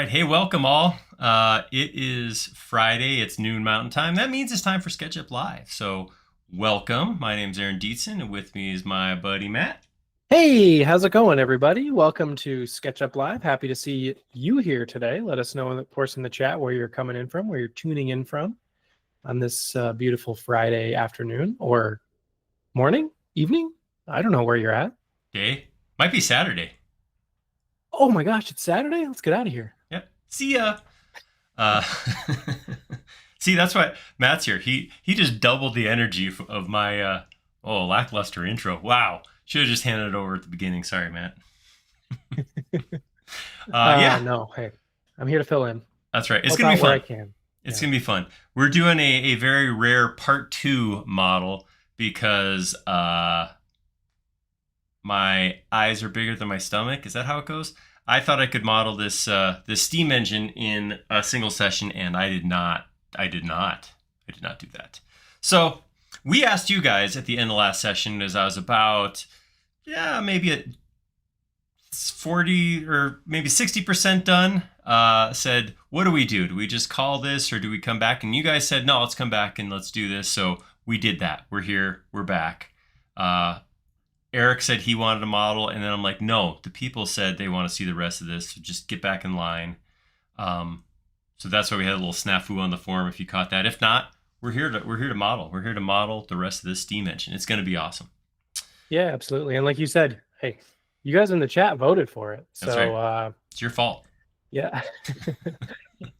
right. Hey, welcome all. It is Friday. It's noon Mountain Time. That means it's time for SketchUp Live. So, welcome. My name's Aaron Dietzen, and with me is my buddy Matt. Hey, how's it going, everybody? Welcome to SketchUp Live. Happy to see you here today. Let us know, of course, in the chat where you're coming in from, where you're tuning in from on this beautiful Friday afternoon or morning, evening. I don't know where you're at. Day. Might be Saturday. Oh my gosh, it's Saturday. Let's get out of here. Yep. See ya. Uh, see, that's why Matt's here. He just doubled the energy of my lackluster intro. Wow. Should have just handed it over at the beginning. Sorry, Matt. Yeah. No, hey, I'm here to fill in. That's right. It's going to be fun. I can. It's going to be fun. We're doing a very rare part 2 model because my eyes are bigger than my stomach. Is that how it goes? I thought I could model this this steam engine in a single session, and I did not. I did not do that. So we asked you guys at the end of the last session, as I was about, maybe at 40 or maybe 60% done, said, what do we do? Do we just call this or do we come back? And you guys said, no, let's come back and let's do this. So we did that. We're here. We're back. Eric said he wanted a model, and then I'm like, no, the people said they want to see the rest of this, so just get back in line. So that's why we had a little snafu on the forum, if you caught that. If not, we're here to model. We're here to model the rest of this steam engine. It's going to be awesome. Yeah, absolutely. And like you said, hey, you guys in the chat voted for it. That's so right. It's your fault. Yeah.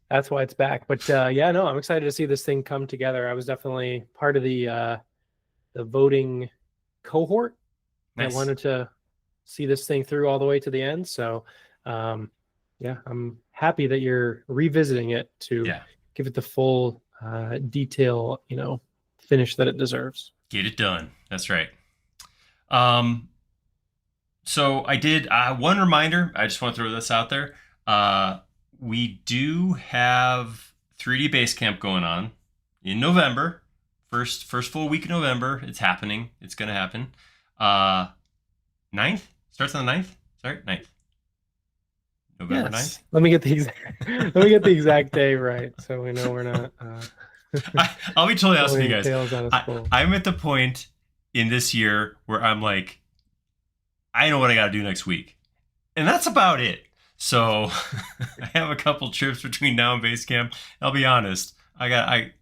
That's why it's back. But yeah, no, I'm excited to see this thing come together. I was definitely part of the voting cohort. Nice. I wanted to see this thing through all the way to the end. So, yeah, I'm happy that you're revisiting it to give it the full detail, finish that it deserves. Get it done. That's right. So I did one reminder. I just want to throw this out there. We do have 3D Basecamp going on in November. First full week of November. It's happening. It's going to happen. 9th? Starts on the 9th? Sorry, 9th. November 9th? Let me get the exact day right, so we know we're not I'll be totally honest with you guys. I'm at the point in this year where I'm like, I know what I gotta do next week. And that's about it. So I have a couple trips between now and Basecamp. I'll be honest. I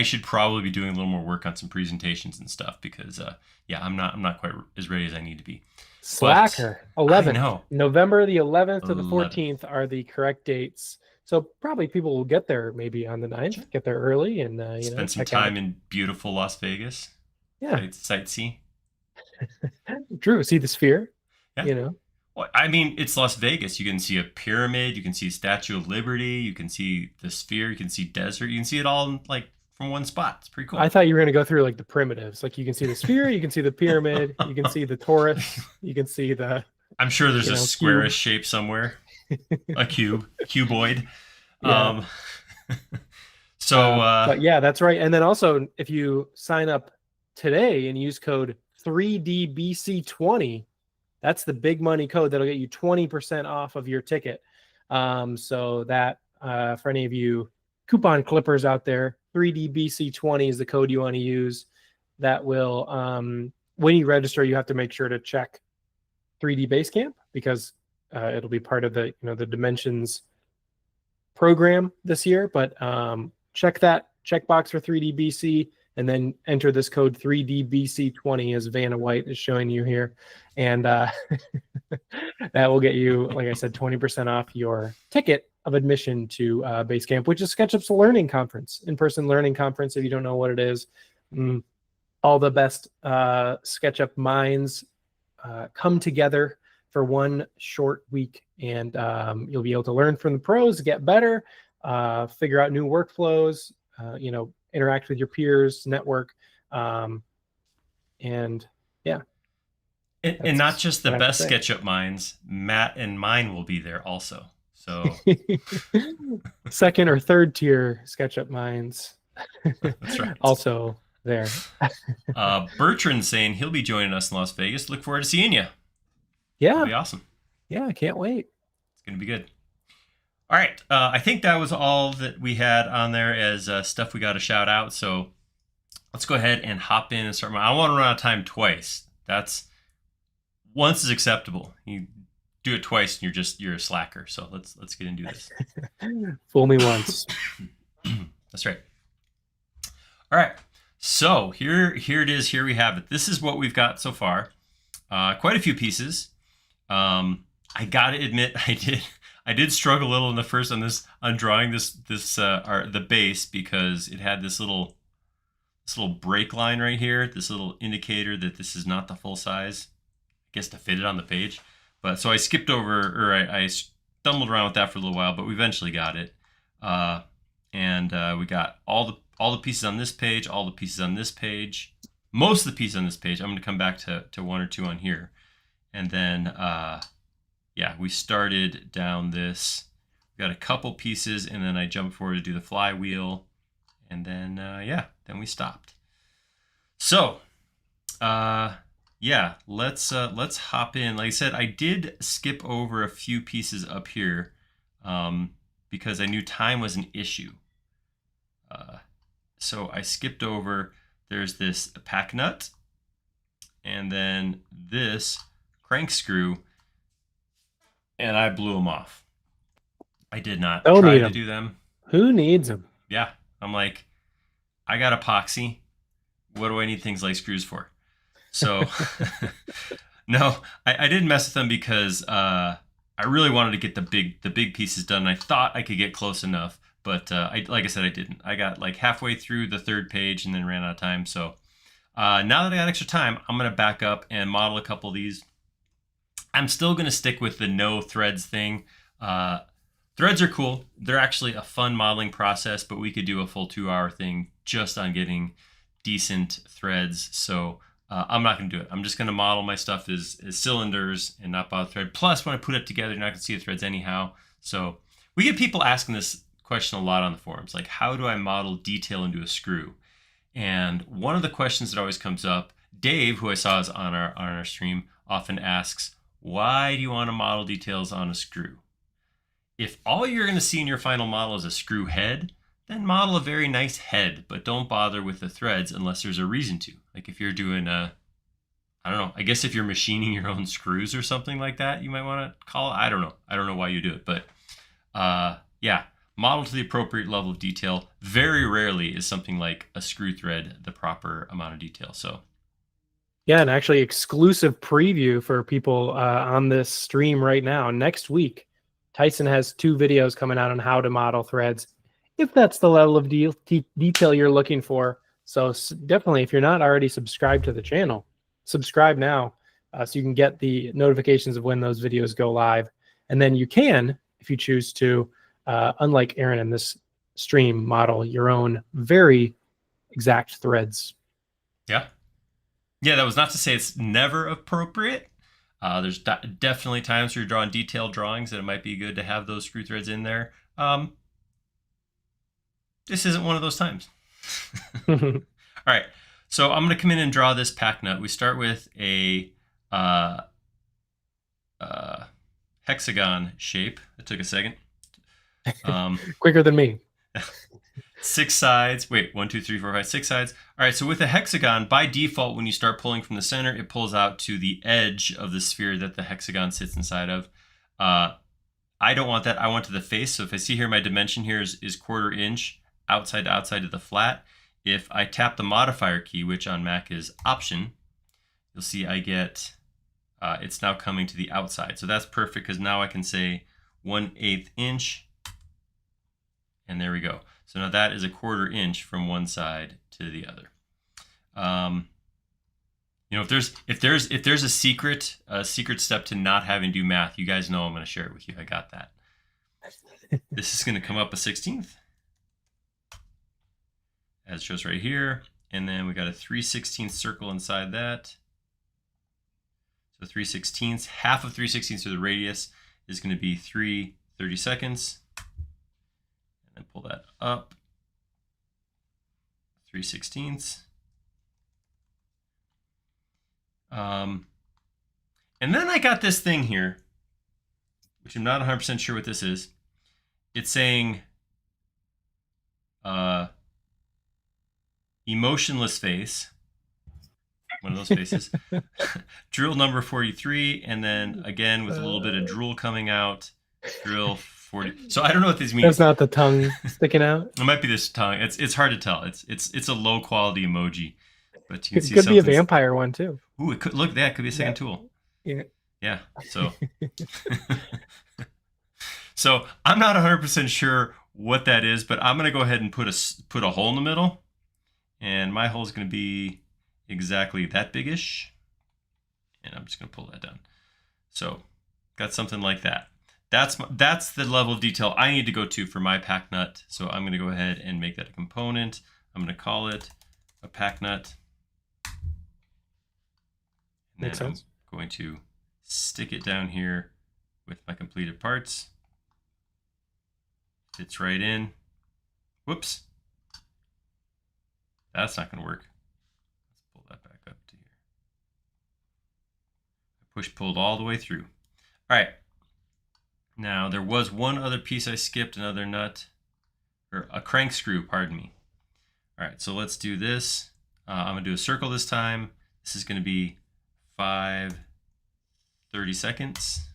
should probably be doing a little more work on some presentations and stuff because I'm not quite as ready as I need to be. Slacker. 11th. No. November the 11th to the 14th are the correct dates. So probably people will get there maybe on the 9th, get there early and spend some time in beautiful Las Vegas. Yeah. Sightsee. True. See the sphere. Yeah. Well, I mean, it's Las Vegas. You can see a pyramid. You can see Statue of Liberty. You can see the sphere. You can see desert. You can see it all from one spot. It's pretty cool. I thought you were going to go through the primitives. Like you can see the sphere, you can see the pyramid, you can see the torus, you can see the... I'm sure there's a squarish shape somewhere. A cuboid. Yeah. But yeah, that's right. And then also, if you sign up today and use code 3DBC20, that's the big money code that'll get you 20% off of your ticket. So that for any of you coupon clippers out there, 3DBC20 is the code you want to use. That will, when you register, you have to make sure to check 3D Basecamp because it'll be part of the the Dimensions program this year. But check that checkbox for 3DBC and then enter this code 3DBC20 as Vanna White is showing you here. And that will get you, like I said, 20% off your ticket of admission to Basecamp, which is SketchUp's learning conference, in-person learning conference. If you don't know what it is, all the best SketchUp minds come together for one short week, and you'll be able to learn from the pros, get better, figure out new workflows, interact with your peers, network, and yeah. And not just the best SketchUp minds, Matt and mine will be there also. So second or third tier SketchUp minds. That's right. Also there. Bertrand's saying he'll be joining us in Las Vegas. Look forward to seeing you. Yeah. It'll be awesome. Yeah, I can't wait. It's going to be good. All right. I think that was all that we had on there as stuff we got to shout out. So let's go ahead and hop in and start. I want to run out of time twice. That's once is acceptable. You do it twice and you're a slacker. So let's get into this. Fool me once. That's right. All right. So here it is. Here we have it. This is what we've got so far. Quite a few pieces. I gotta admit, I did struggle a little in the first on drawing the base, because it had this little break line right here, this little indicator that this is not the full size, I guess, to fit it on the page. But so I skipped over, or I stumbled around with that for a little while, but we eventually got it. And we got all the pieces on this page, all the pieces on this page, most of the pieces on this page. I'm going to come back to one or two on here. And then, yeah, we started down this. We got a couple pieces, and then I jumped forward to do the flywheel. And then, yeah, then we stopped. So, yeah, let's hop in. Like I said, I did skip over a few pieces up here because I knew time was an issue. So I skipped over, there's this Packnut, and then this crank screw, and I blew them off. I did not try to do them. Who needs them? Yeah, I'm like, I got epoxy. What do I need things like screws for? So, no, I didn't mess with them because I really wanted to get the big pieces done. And I thought I could get close enough, but like I said, I didn't. I got like halfway through the third page and then ran out of time. So now that I got extra time, I'm going to back up and model a couple of these. I'm still going to stick with the no threads thing. Threads are cool. They're actually a fun modeling process, but we could do a full 2-hour thing just on getting decent threads. So I'm not going to do it. I'm just going to model my stuff as cylinders and not bother thread. Plus, when I put it together, you're not going to see the threads anyhow. So we get people asking this question a lot on the forums, like, how do I model detail into a screw? And one of the questions that always comes up, Dave, who I saw is on our stream, often asks, why do you want to model details on a screw? If all you're going to see in your final model is a screw head, then model a very nice head, but don't bother with the threads unless there's a reason to. Like if you're doing I don't know, I guess if you're machining your own screws or something like that, you might want to call it. I don't know why you do it, but yeah, model to the appropriate level of detail. Very rarely is something like a screw thread the proper amount of detail. So yeah, and actually exclusive preview for people on this stream right now. Next week, Tyson has 2 videos coming out on how to model threads, if that's the level of detail you're looking for. So definitely, if you're not already subscribed to the channel, subscribe now so you can get the notifications of when those videos go live. And then you can, if you choose to, unlike Aaron in this stream, model your own very exact threads. yeah. Yeah, that was not to say it's never appropriate. There's definitely times where you're drawing detailed drawings that it might be good to have those screw threads in there. This isn't one of those times. All right, so I'm going to come in and draw this Packnut. We start with a hexagon shape. It took a second. Quicker than me. 6 sides. Wait, 1, 2, 3, 4, 5, 6 sides. All right, so with a hexagon, by default, when you start pulling from the center, it pulls out to the edge of the sphere that the hexagon sits inside of. I don't want that. I want to the face. So if I see here, my dimension here is 1/4 inch outside to outside of the flat. If I tap the modifier key, which on Mac is Option, you'll see I get, it's now coming to the outside. So that's perfect because now I can say 1/8 inch. And there we go. So now that is 1/4 inch from one side to the other. You know, if there's a secret step to not having to do math, you guys know I'm going to share it with you. I got that. This is going to come up a 1/16, as shows right here, and then we got a 3/16 circle inside that. So 3/16, half of 3/16 to the radius is going to be 3/32. And pull that up 3/16. And then I got this thing here, which I'm not 100% sure what this is. it's saying emotionless face, one of those faces, drill number 43, and then again with a little bit of drool coming out, drill 40. So I don't know what this means. That's not the tongue sticking out. It might be this tongue. It's hard to tell. It's a low quality emoji, but you can It see could be a something. vampire one too. Ooh, it could look. That could be a second tool. Yeah. Yeah. So, so I'm not 100% sure what that is, but I'm gonna go ahead and put a hole in the middle, and my hole is gonna be exactly that big-ish, and I'm just gonna pull that down. So, got something like that. That's the level of detail I need to go to for my Packnut. So I'm gonna go ahead and make that a component. I'm gonna call it a Packnut. Makes sense. I'm going to stick it down here with my completed parts. Fits right in. Whoops. That's not going to work. Let's pull that back up to here. I pulled all the way through. All right. Now, there was one other piece I skipped, another nut, or a crank screw, pardon me. All right, so let's do this. I'm going to do a circle this time. This is going to be 30 seconds.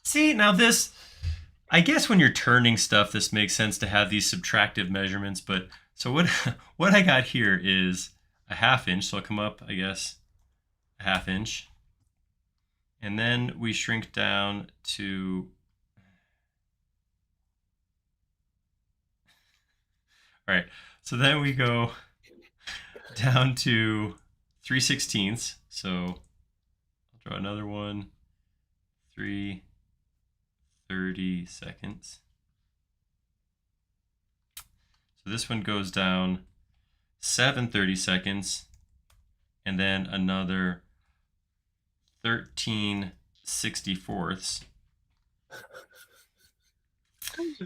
See, now this, I guess when you're turning stuff, this makes sense to have these subtractive measurements. But so what I got here is a 1/2 inch. So I'll come up, I guess, a 1/2 inch. And then we shrink down to, all right, so then we go down to 3/16. So I'll draw another one, 30 seconds. So this one goes down 7 seconds, and then another 13/64.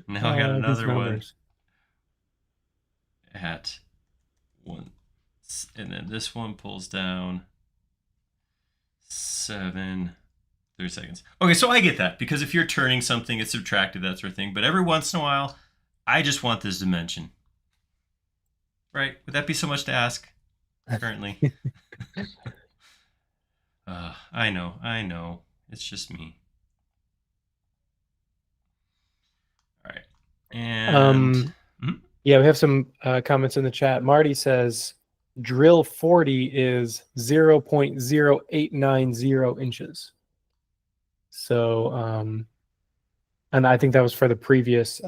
Now I got another one at 1, and then this one pulls down 30 seconds. Okay, so I get that, because if you're turning something, it's subtractive, that sort of thing. But every once in a while, I just want this dimension. Right? Would that be so much to ask? Currently. I know. It's just me. All right. And yeah, we have some comments in the chat. Marty says drill 40 is 0.0890 inches. So, and I think that was for the previous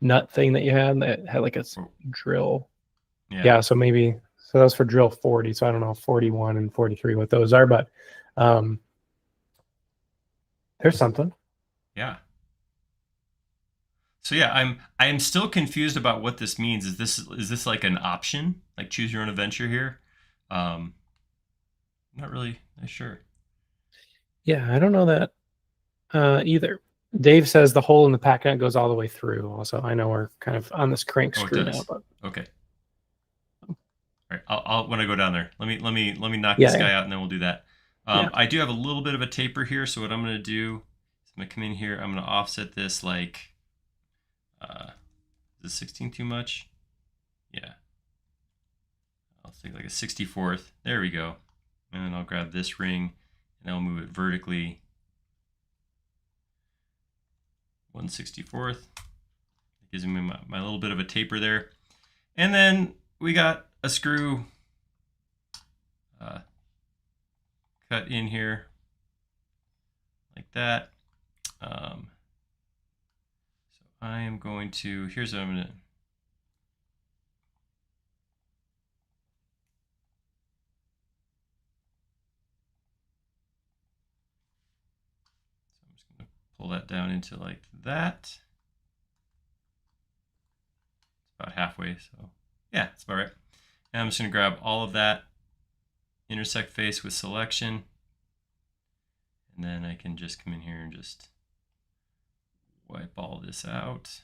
nut thing that you had like a drill. Yeah, so maybe, so that was for drill 40. So I don't know 41 and 43 what those are, but there's something. Yeah. So yeah, I'm still confused about what this means. Is this like an option, like choose your own adventure here? I'm not really sure. Yeah, I don't know that either. Dave says the hole in the Packnut goes all the way through. Also, I know we're kind of on this crank screw now, but okay. All right, I'll when I go down there, let me knock this guy out, and then we'll do that. I do have a little bit of a taper here, so what I'm going to do is I'm going to come in here. I'm going to offset this like. Is 16 too much? Yeah. I'll take like a 64th. There we go. And then I'll grab this ring and I'll move it vertically 1/64. It gives me my little bit of a taper there. And then we got a screw cut in here like that. I am going to, here's what I'm going to, so I'm just going to pull that down into like that. It's about halfway, so yeah, it's about right. And I'm just going to grab all of that, intersect face with selection, and then I can just come in here and just wipe all this out.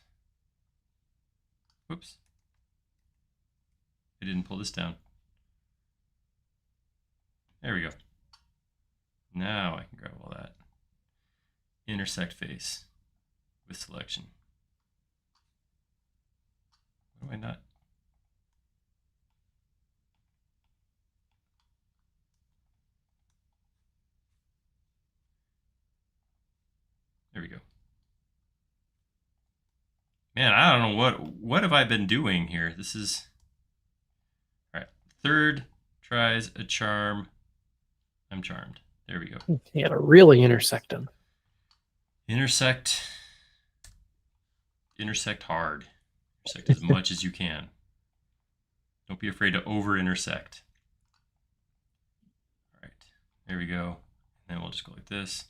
Whoops. I didn't pull this down. There we go. Now I can grab all that. intersect face with selection. What am I not? There we go. Man, I don't know what have I been doing here. This is all right. Third tries a charm. I'm charmed. There we go. You gotta really intersect them. Intersect hard. Intersect as much as you can. Don't be afraid to over-intersect. All right, there we go. And then we'll just go like this,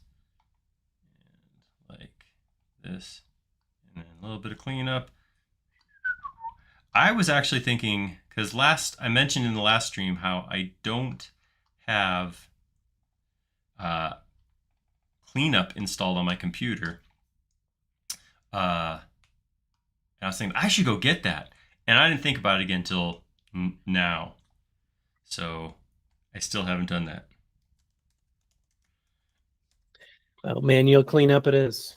and like this, and then a little bit of cleanup. I was actually thinking, because I mentioned in the last stream how I don't have cleanup installed on my computer. And I was thinking I should go get that, and I didn't think about it again until now. So I still haven't done that. Well, manual cleanup it is.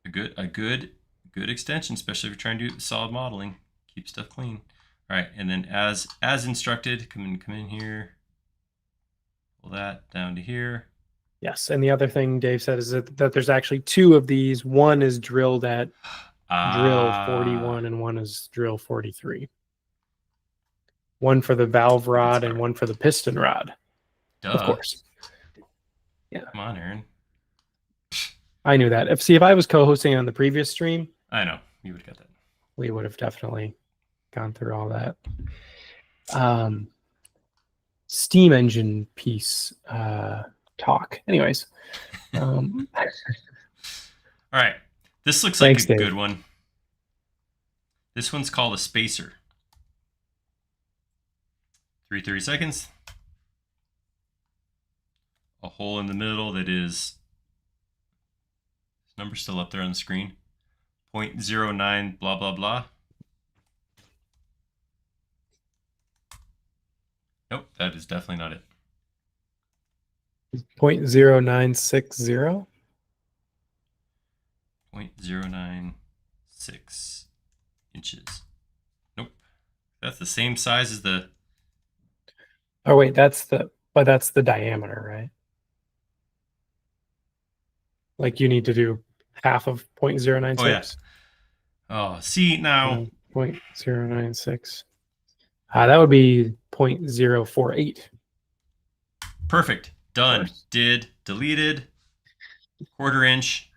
A good extension, especially if you're trying to do solid modeling. Keep stuff clean. All right, and then as instructed, come in here. Pull that down to here. Yes, and the other thing Dave said is that there's actually two of these. One is drilled at drill 41 and one is drill 43. One for the valve rod and one for the piston rod. Duh. Of course. Yeah. Come on, Aaron. I knew that. If I was co-hosting on the previous stream, I know you would have got that. We would have definitely gone through all that. Steam engine piece talk. Anyways. All right. This looks Thanks, like a Dave. good one. This one's called a spacer. 330 seconds. A hole in the middle that is, this number's still up there on the screen, 0.09 blah blah blah. Nope, that is definitely not it. 0.0960. 0.096 inches. Nope, that's the same size as the. Oh wait, that's the diameter, right? Like you need to do half of 0.096. Oh yeah. Oh, see now. 0.096. That would be 0.048. Perfect. Done. Did. Deleted. 1/4 inch.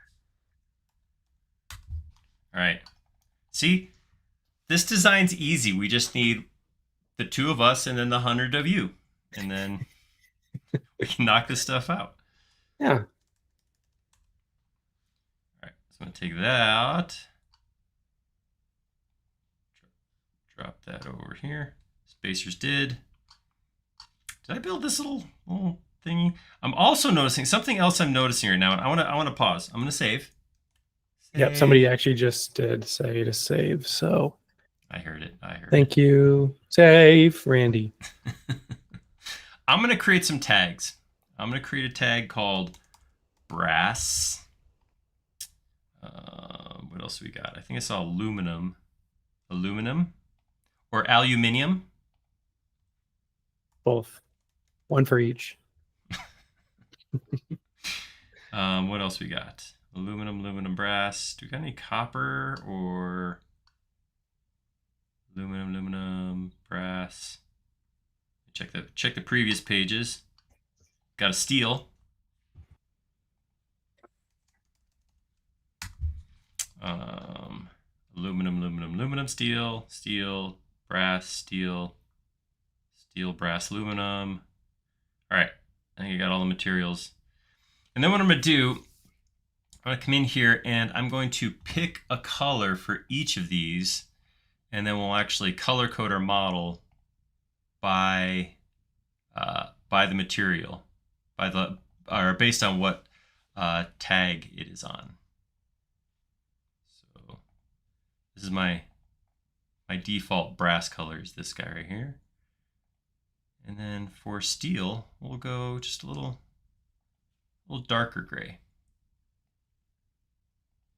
All right. See, this design's easy. We just need the 2 of us and then the 100 of you, and then we can knock this stuff out. Yeah. All right. So I'm gonna take that. Drop that over here. Spacers did. Did I build this little thingy? I'm also noticing something else. I'm noticing right now. I want to pause. I'm gonna save. Yep. Somebody actually just did say to save. So I heard it. Thank you. Save, Randy. I'm gonna create some tags. I'm gonna create a tag called brass. What else we got? I think I saw aluminum, or aluminium. Both. One for each. What else we got? Aluminum, brass. Do we got any copper or aluminum, brass? Check the previous pages. Got a steel. Aluminum, steel, brass, steel, brass, aluminum. All right, I think I got all the materials. And then what I'm gonna do, I'm gonna come in here and I'm going to pick a color for each of these, and then we'll actually color code our model by the material, or based on what tag it is on. So this is my default brass color is this guy right here. And then for steel, we'll go just a little darker gray.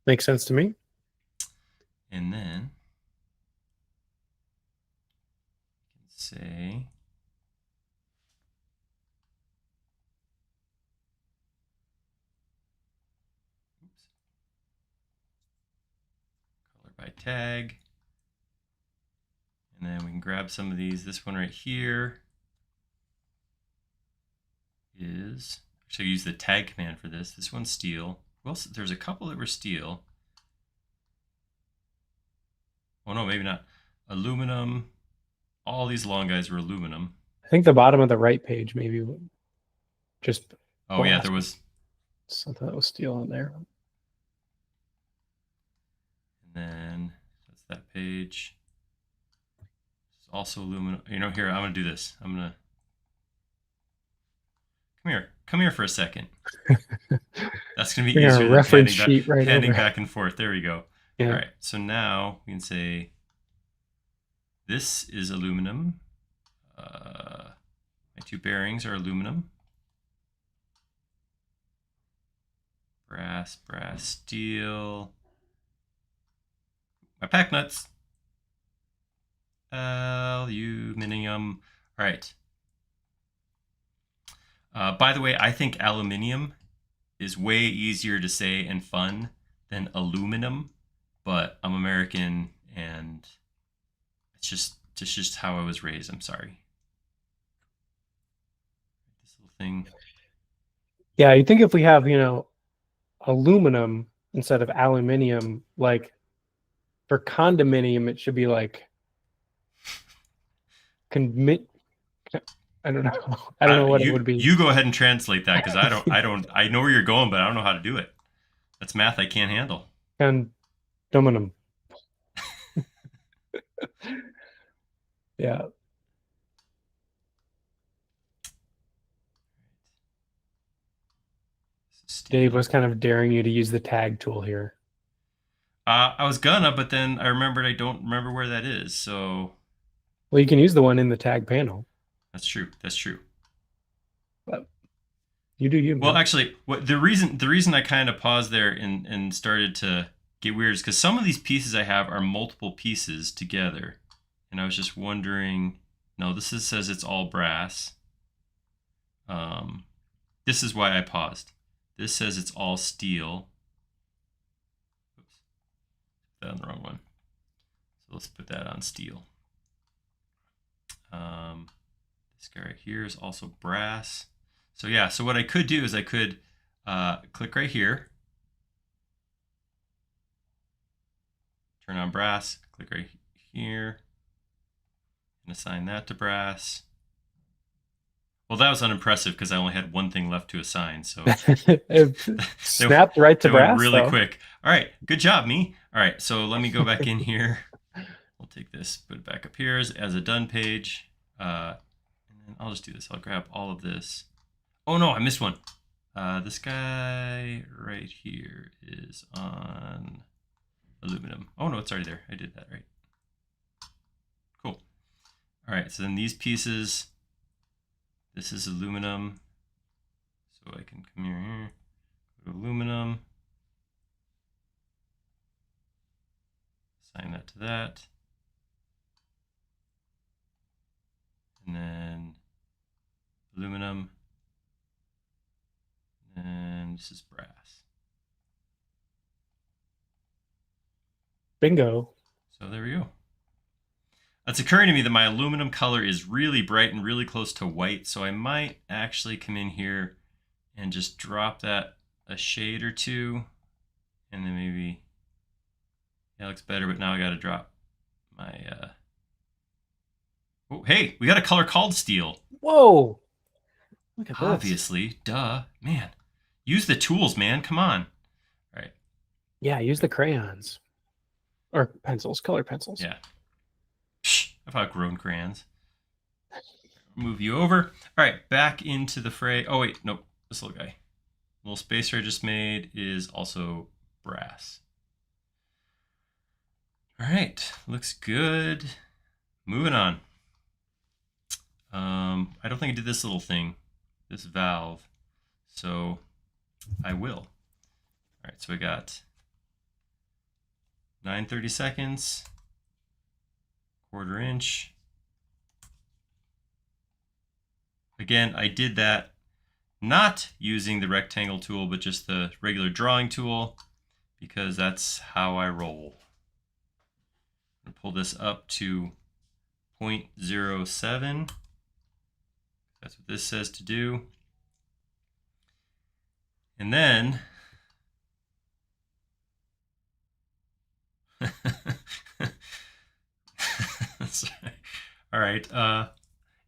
Makes sense to me. And then say color by tag. And then we can grab some of these. This one right here is, actually use the tag command for this. This one's steel. Well, there's a couple that were steel. Oh no, maybe not. Aluminum. All these long guys were aluminum. I think the bottom of the right page maybe just. Oh yeah, there was something that was steel on there. And then that's that page. It's also aluminum. You know, here, I'm gonna do this. I'm gonna come here for a second. That's gonna be easier than handing back and forth. There we go. Yeah. All right, so now we can say this is aluminum. My two bearings are aluminum. Brass, brass, steel. My Packnuts. Aluminium. All right. By the way, I think aluminium is way easier to say and fun than aluminum, but I'm American and it's just how I was raised. I'm sorry. This little thing. Yeah, you think if we have, aluminum instead of aluminium, like for condominium, it should be like I don't know. I don't know what it would be. You go ahead and translate that because I know where you're going, but I don't know how to do it. That's math I can't handle. Condominium. Yeah. Dave was kind of daring you to use the tag tool here. I was gonna, but then I remembered I don't remember where that is. So, well, you can use the one in the tag panel. That's true. That's true. But you do you. Well, man. Actually, the reason I kind of paused there and started to get weird is because some of these pieces I have are multiple pieces together, and I was just wondering. No, this says it's all brass. This is why I paused. This says it's all steel. Oops, put that on the wrong one. So let's put that on steel. This guy right here is also brass. So yeah, so what I could do is I could click right here, turn on brass, click right here, and assign that to brass. Well, that was unimpressive because I only had one thing left to assign. So it snapped right to brass. Went really quick. All right, good job, me. All right, so let me go back in here. We'll take this, put it back up here as a done page. And then I'll just do this. I'll grab all of this. Oh no, I missed one. This guy right here is on aluminum. Oh no, it's already there. I did that right. Cool. All right, so then these pieces. This is aluminum, so I can come here, go to aluminum, assign that to that, and then aluminum, and this is brass. Bingo. So there we go. It's occurring to me that my aluminum color is really bright and really close to white, so I might actually come in here and just drop that a shade or two, and then maybe, yeah, it looks better, but now I gotta drop my, oh, hey, we got a color called steel. Whoa! Look at Obviously, this. Duh, man. Use the tools, man, come on. All right. Yeah, use the crayons. Or pencils, color pencils. Yeah. I've outgrown crayons. Move you over. All right, back into the fray. Oh, wait, nope. This little guy. Little spacer I just made is also brass. All right, looks good. Moving on. I don't think I did this little thing, this valve, so I will. All right, so we got 9/32, 1/4 inch. Again, I did that not using the rectangle tool, but just the regular drawing tool, because that's how I roll. I'm gonna pull this up to 0.07. That's what this says to do. And then all right,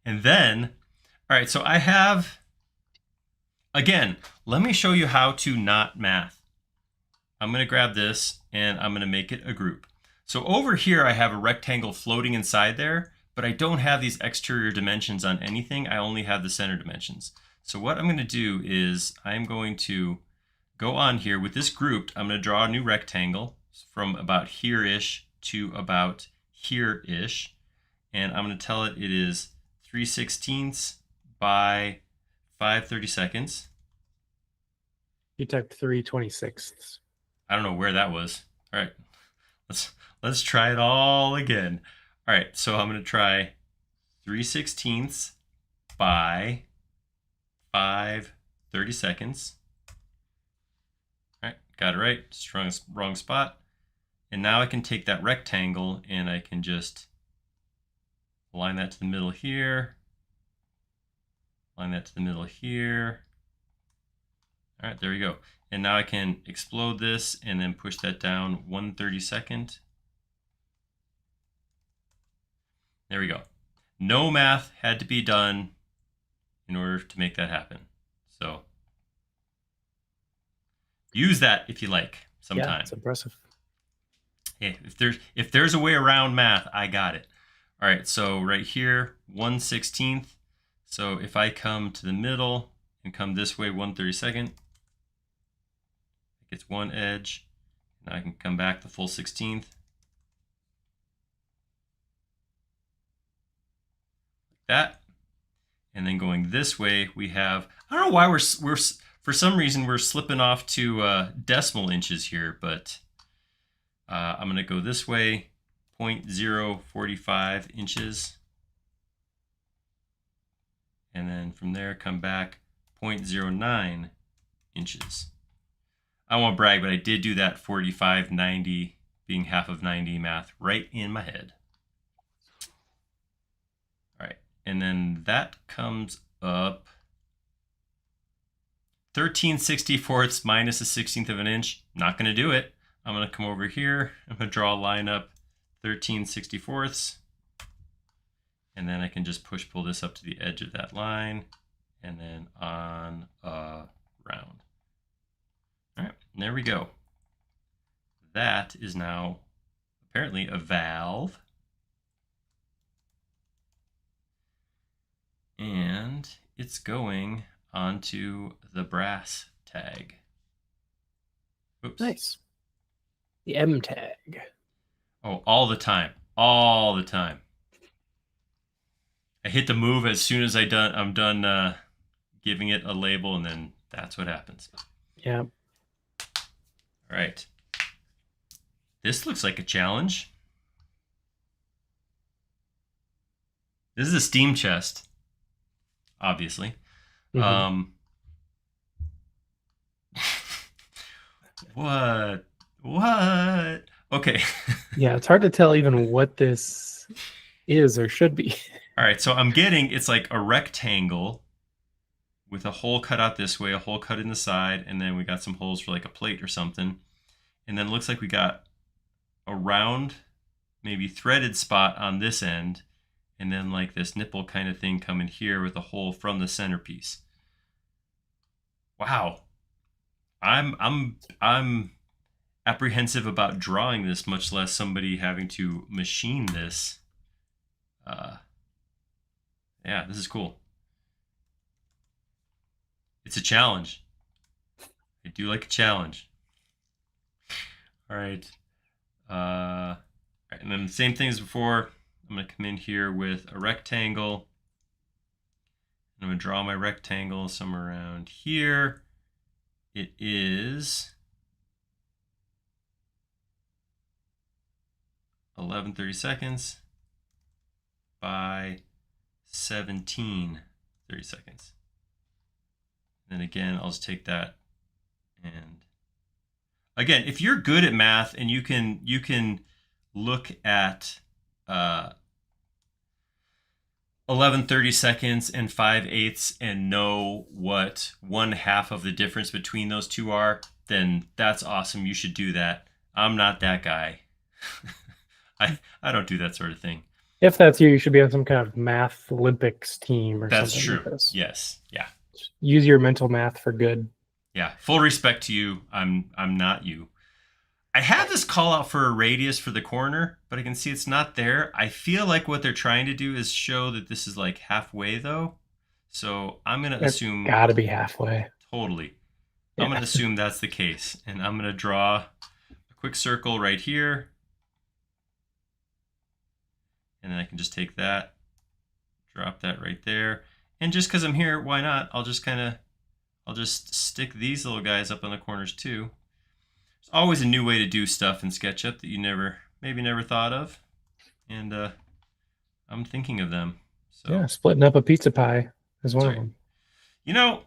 and then, all right, so I have, again, let me show you how to not math. I'm going to grab this and I'm going to make it a group. So over here I have a rectangle floating inside there, but I don't have these exterior dimensions on anything. I only have the center dimensions. So what I'm going to do is I'm going to go on here with this grouped. I'm going to draw a new rectangle from about here-ish to about here-ish. And I'm going to tell it is 3/16 by 5/32. You typed 3/26. I don't know where that was. All right, let's try it all again. All right, so I'm going to try 3/16 by 5/32. All right, got it right. Wrong spot. And now I can take that rectangle and I can just line that to the middle here. Line that to the middle here. All right, there we go. And now I can explode this and then push that down 1/32. There we go. No math had to be done in order to make that happen. So use that if you like sometime. Yeah, it's impressive. Hey, if there's a way around math, I got it. All right, so right here, 1/16. So if I come to the middle and come this way 1/32, it gets one edge, and I can come back the full 16th. Like that. And then going this way, we have, I don't know why we're for some reason we're slipping off to decimal inches here, but I'm going to go this way, 0.045 inches. And then from there, come back 0.09 inches. I won't brag, but I did do that 45/90 being half of 90 math right in my head. All right, and then that comes up 13/64 minus a 1/16 of an inch. Not going to do it. I'm going to come over here. I'm going to draw a line up 13/64. And then I can just pull this up to the edge of that line and then on around. All right, and there we go. That is now apparently a valve. And it's going onto the brass tag. Oops. Nice. The M tag. Oh, all the time. All the time. I hit the move as soon as I'm done giving it a label, and then that's what happens. Yeah. All right. This looks like a challenge. This is a steam chest, obviously. Mm-hmm. What? Okay. Yeah, it's hard to tell even what this is or should be. All right, so I'm getting, it's like a rectangle with a hole cut out this way, a hole cut in the side, and then we got some holes for like a plate or something. And then it looks like we got a round, maybe threaded spot on this end, and then like this nipple kind of thing coming here with a hole from the centerpiece. Wow. I'm apprehensive about drawing this, much less somebody having to machine this. Yeah, this is cool. It's a challenge. I do like a challenge. All right. And then the same thing as before. I'm going to come in here with a rectangle. I'm going to draw my rectangle somewhere around here. It is 11:30 seconds by 17:30 seconds. Then again, I'll just take that, and again, if you're good at math and you can look at 11:30 seconds and 5/8 and know what 1/2 of the difference between those two are, then that's awesome. You should do that. I'm not that guy. I don't do that sort of thing. If that's you, you should be on some kind of math Olympics team or That's something true. like this. Yes. Yeah. Use your mental math for good. Yeah. Full respect to you. I'm not you. I have this call out for a radius for the corner, but I can see it's not there. I feel like what they're trying to do is show that this is like halfway though. So I'm going to assume gotta be halfway. Totally. Yeah. I'm going to assume that's the case. And I'm going to draw a quick circle right here. And then I can just take that, drop that right there. And just because I'm here, why not? I'll just stick these little guys up on the corners too. There's always a new way to do stuff in SketchUp that you maybe never thought of. And I'm thinking of them. So yeah, splitting up a pizza pie is one of them. You know,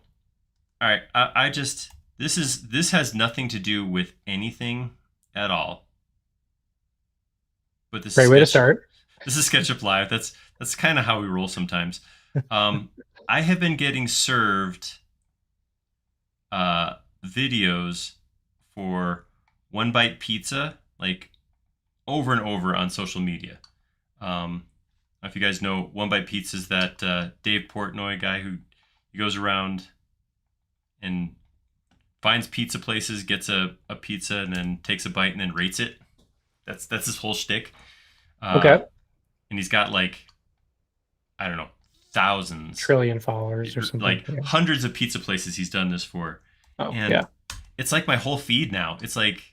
all right, I just, this has nothing to do with anything at all. But this Great way to start. This is SketchUp Live. That's kind of how we roll sometimes. I have been getting served videos for One Bite Pizza, like over and over on social media. If you guys know, One Bite Pizza is that Dave Portnoy guy who he goes around and finds pizza places, gets a pizza, and then takes a bite and then rates it. That's his whole shtick. Okay. And he's got like, I don't know, thousands, trillion followers or something. Like hundreds of pizza places he's done this for. Oh, and yeah. It's like my whole feed now. It's like,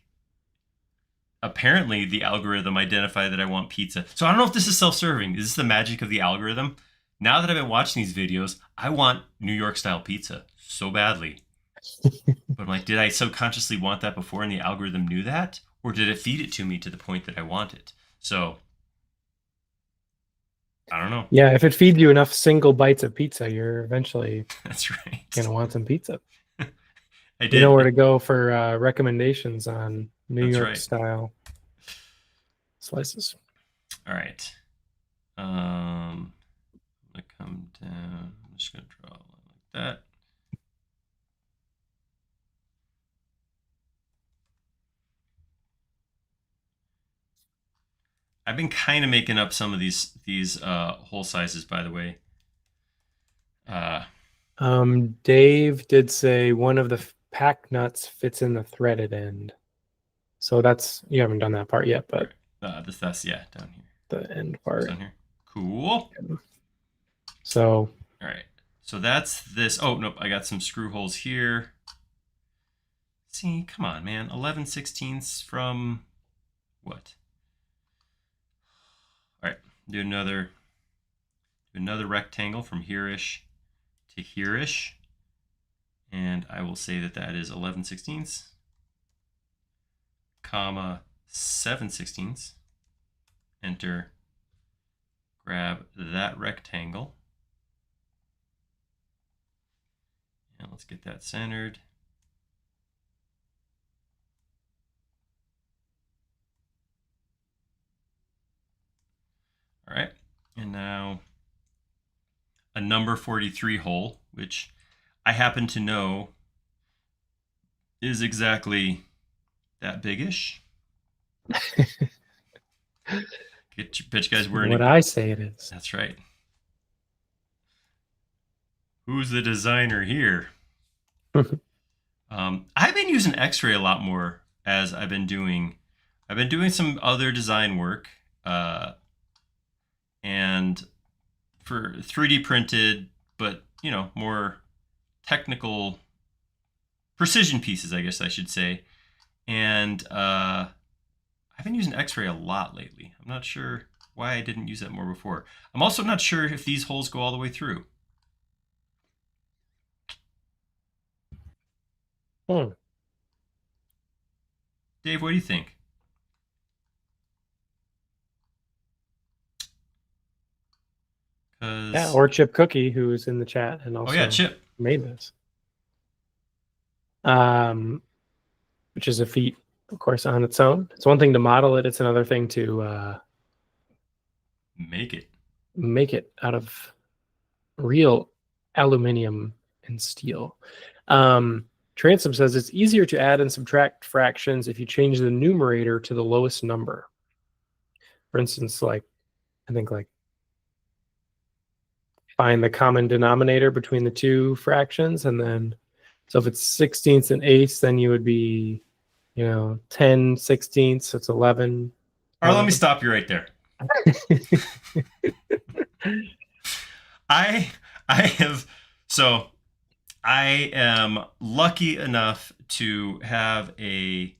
apparently the algorithm identified that I want pizza. So I don't know if this is self-serving. Is this the magic of the algorithm? Now that I've been watching these videos, I want New York style pizza so badly. But I'm like, did I subconsciously want that before and the algorithm knew that? Or did it feed it to me to the point that I want it? So I don't know. Yeah, if it feeds you enough single bites of pizza, you're eventually that's right gonna want some pizza. I did. You know where to go for recommendations on New York style slices. All right. I'm gonna come down. I'm just gonna draw a line like that. I've been kind of making up some of these hole sizes, by the way. Dave did say one of the Packnuts fits in the threaded end. So that's, you haven't done that part yet, but that's yeah, down here. The end part. Down here. Cool. So all right. So that's this. Oh nope, I got some screw holes here. See, come on, man. 11/16 from what? All right, do another rectangle from here-ish to here-ish. And I will say that that is 11/16, comma 7/16. Enter, grab that rectangle. And let's get that centered. All right, and now a number 43 hole, which I happen to know is exactly that big-ish. Bet you guys were what I say it is. That's right. Who's the designer here? I've been using X-ray a lot more as I've been doing some other design work, and for 3D printed, but you know, more technical precision pieces, I guess I should say. And I've been using X-ray a lot lately. I'm not sure why I didn't use that more before. I'm also not sure if these holes go all the way through. Dave, what do you think? Yeah, 'Cause- or Chip Cookie, who is in the chat and oh yeah, also Chip. made this. Which is a feat, of course, on its own. It's one thing to model it. It's another thing to Make it. make it out of real aluminum and steel. Transom says it's easier to add and subtract fractions if you change the numerator to the lowest number. For instance, like, I think like find the common denominator between the two fractions, and then, so if it's 16ths and eighths, then you would be, 10 16ths, so it's 11. All right, let me stop you right there. I am lucky enough to have a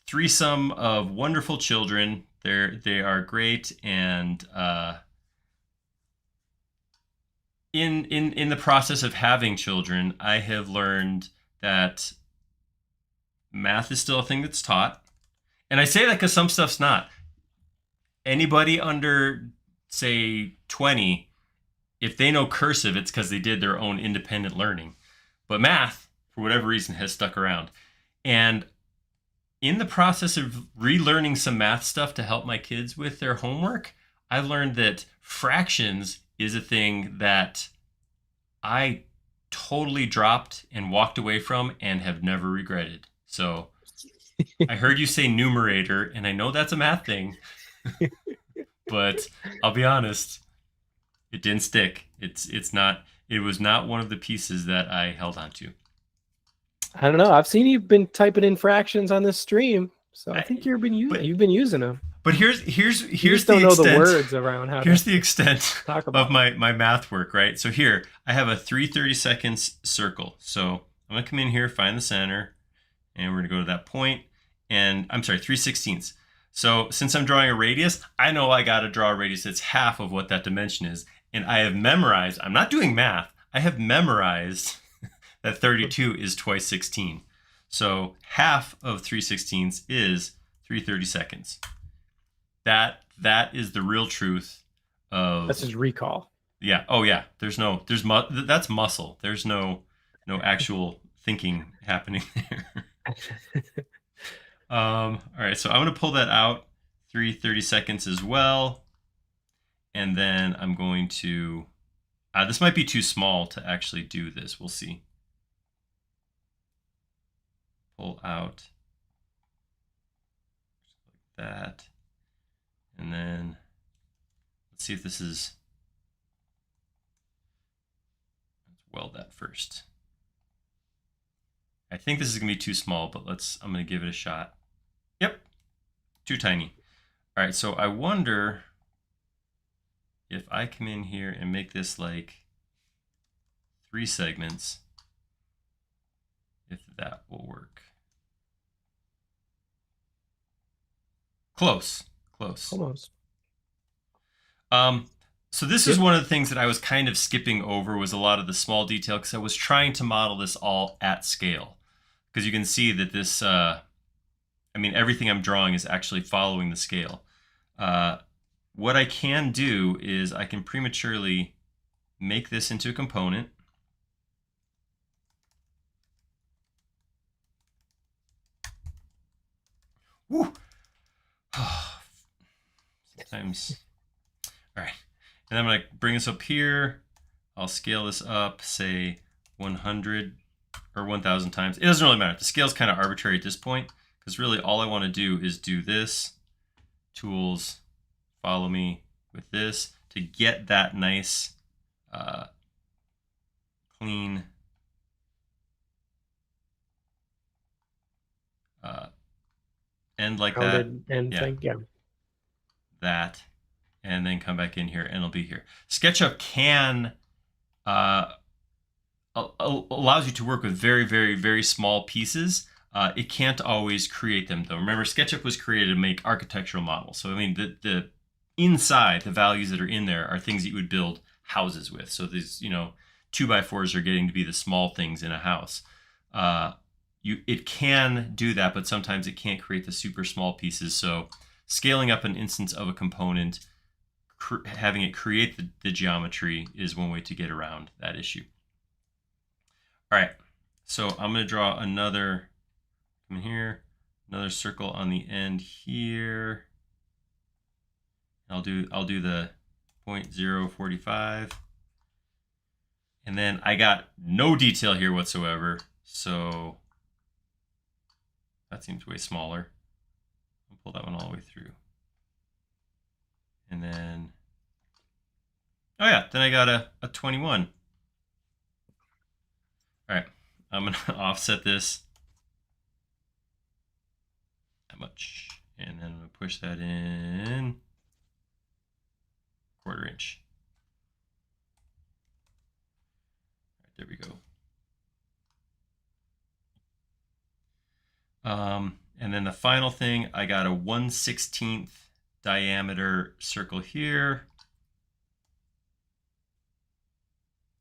threesome of wonderful children. They are great, and in the process of having children, I have learned that math is still a thing that's taught. And I say that because some stuff's not. Anybody under, say, 20, if they know cursive, it's because they did their own independent learning. But math, for whatever reason, has stuck around. And in the process of relearning some math stuff to help my kids with their homework, I learned that fractions is a thing that I totally dropped and walked away from and have never regretted. So I heard you say numerator, and I know that's a math thing, but I'll be honest, it didn't stick. It was not one of the pieces that I held on to. I don't know. I've seen you've been typing in fractions on this stream, so I think you've been using them. But here's don't know the words around how. Here's the extent of my math work, right? So here I have a 3/32 circle. So I'm gonna come in here, find the center, and we're gonna go to that point. And I'm sorry, 3/16. So since I'm drawing a radius, I know I gotta draw a radius that's half of what that dimension is. And I have memorized, I'm not doing math, I have memorized that 32 is twice 16. So half of 3/16 is 3/32. That is the real truth of. That's just recall. Yeah. Oh yeah. That's muscle. There's no actual thinking happening there. All right. So I'm gonna pull that out 3/32 as well, and then I'm going to. This might be too small to actually do this. We'll see. Pull out like that. And then let's see if this is, let's weld that first. I think this is gonna be too small, but I'm gonna give it a shot. Yep, too tiny. All right, so I wonder if I come in here and make this like 3 segments, if that will work. Close. Almost. So this is one of the things that I was kind of skipping over, was a lot of the small detail, because I was trying to model this all at scale. Because you can see that this, everything I'm drawing is actually following the scale. What I can do is I can prematurely make this into a component. Woo! Sometimes. All right. And I'm going to bring this up here. I'll scale this up, say 100 or 1,000 times. It doesn't really matter. The scale's kind of arbitrary at this point, because really all I want to do is do this. Tools, follow me with this to get that nice, clean end like that. And yeah. That, and then come back in here, and it'll be here. SketchUp can allows you to work with very, very, very small pieces. It can't always create them, though. Remember, SketchUp was created to make architectural models. So I mean, the inside, the values that are in there are things that you would build houses with. So these, 2x4s are getting to be the small things in a house. It can do that, but sometimes it can't create the super small pieces. So scaling up an instance of a component having it create the geometry is one way to get around that issue. All right, so I'm going to draw another, come in here, another circle on the end here. I'll do the 0.045. And then I got no detail here whatsoever, so that seems way smaller. I'll pull that one all the way through. And then, oh yeah, then I got a 21. All right, I'm gonna offset this that much, and then I'm gonna push that in 1/4 inch. All right, there we go. And then the final thing, I got a 1/16 diameter circle here.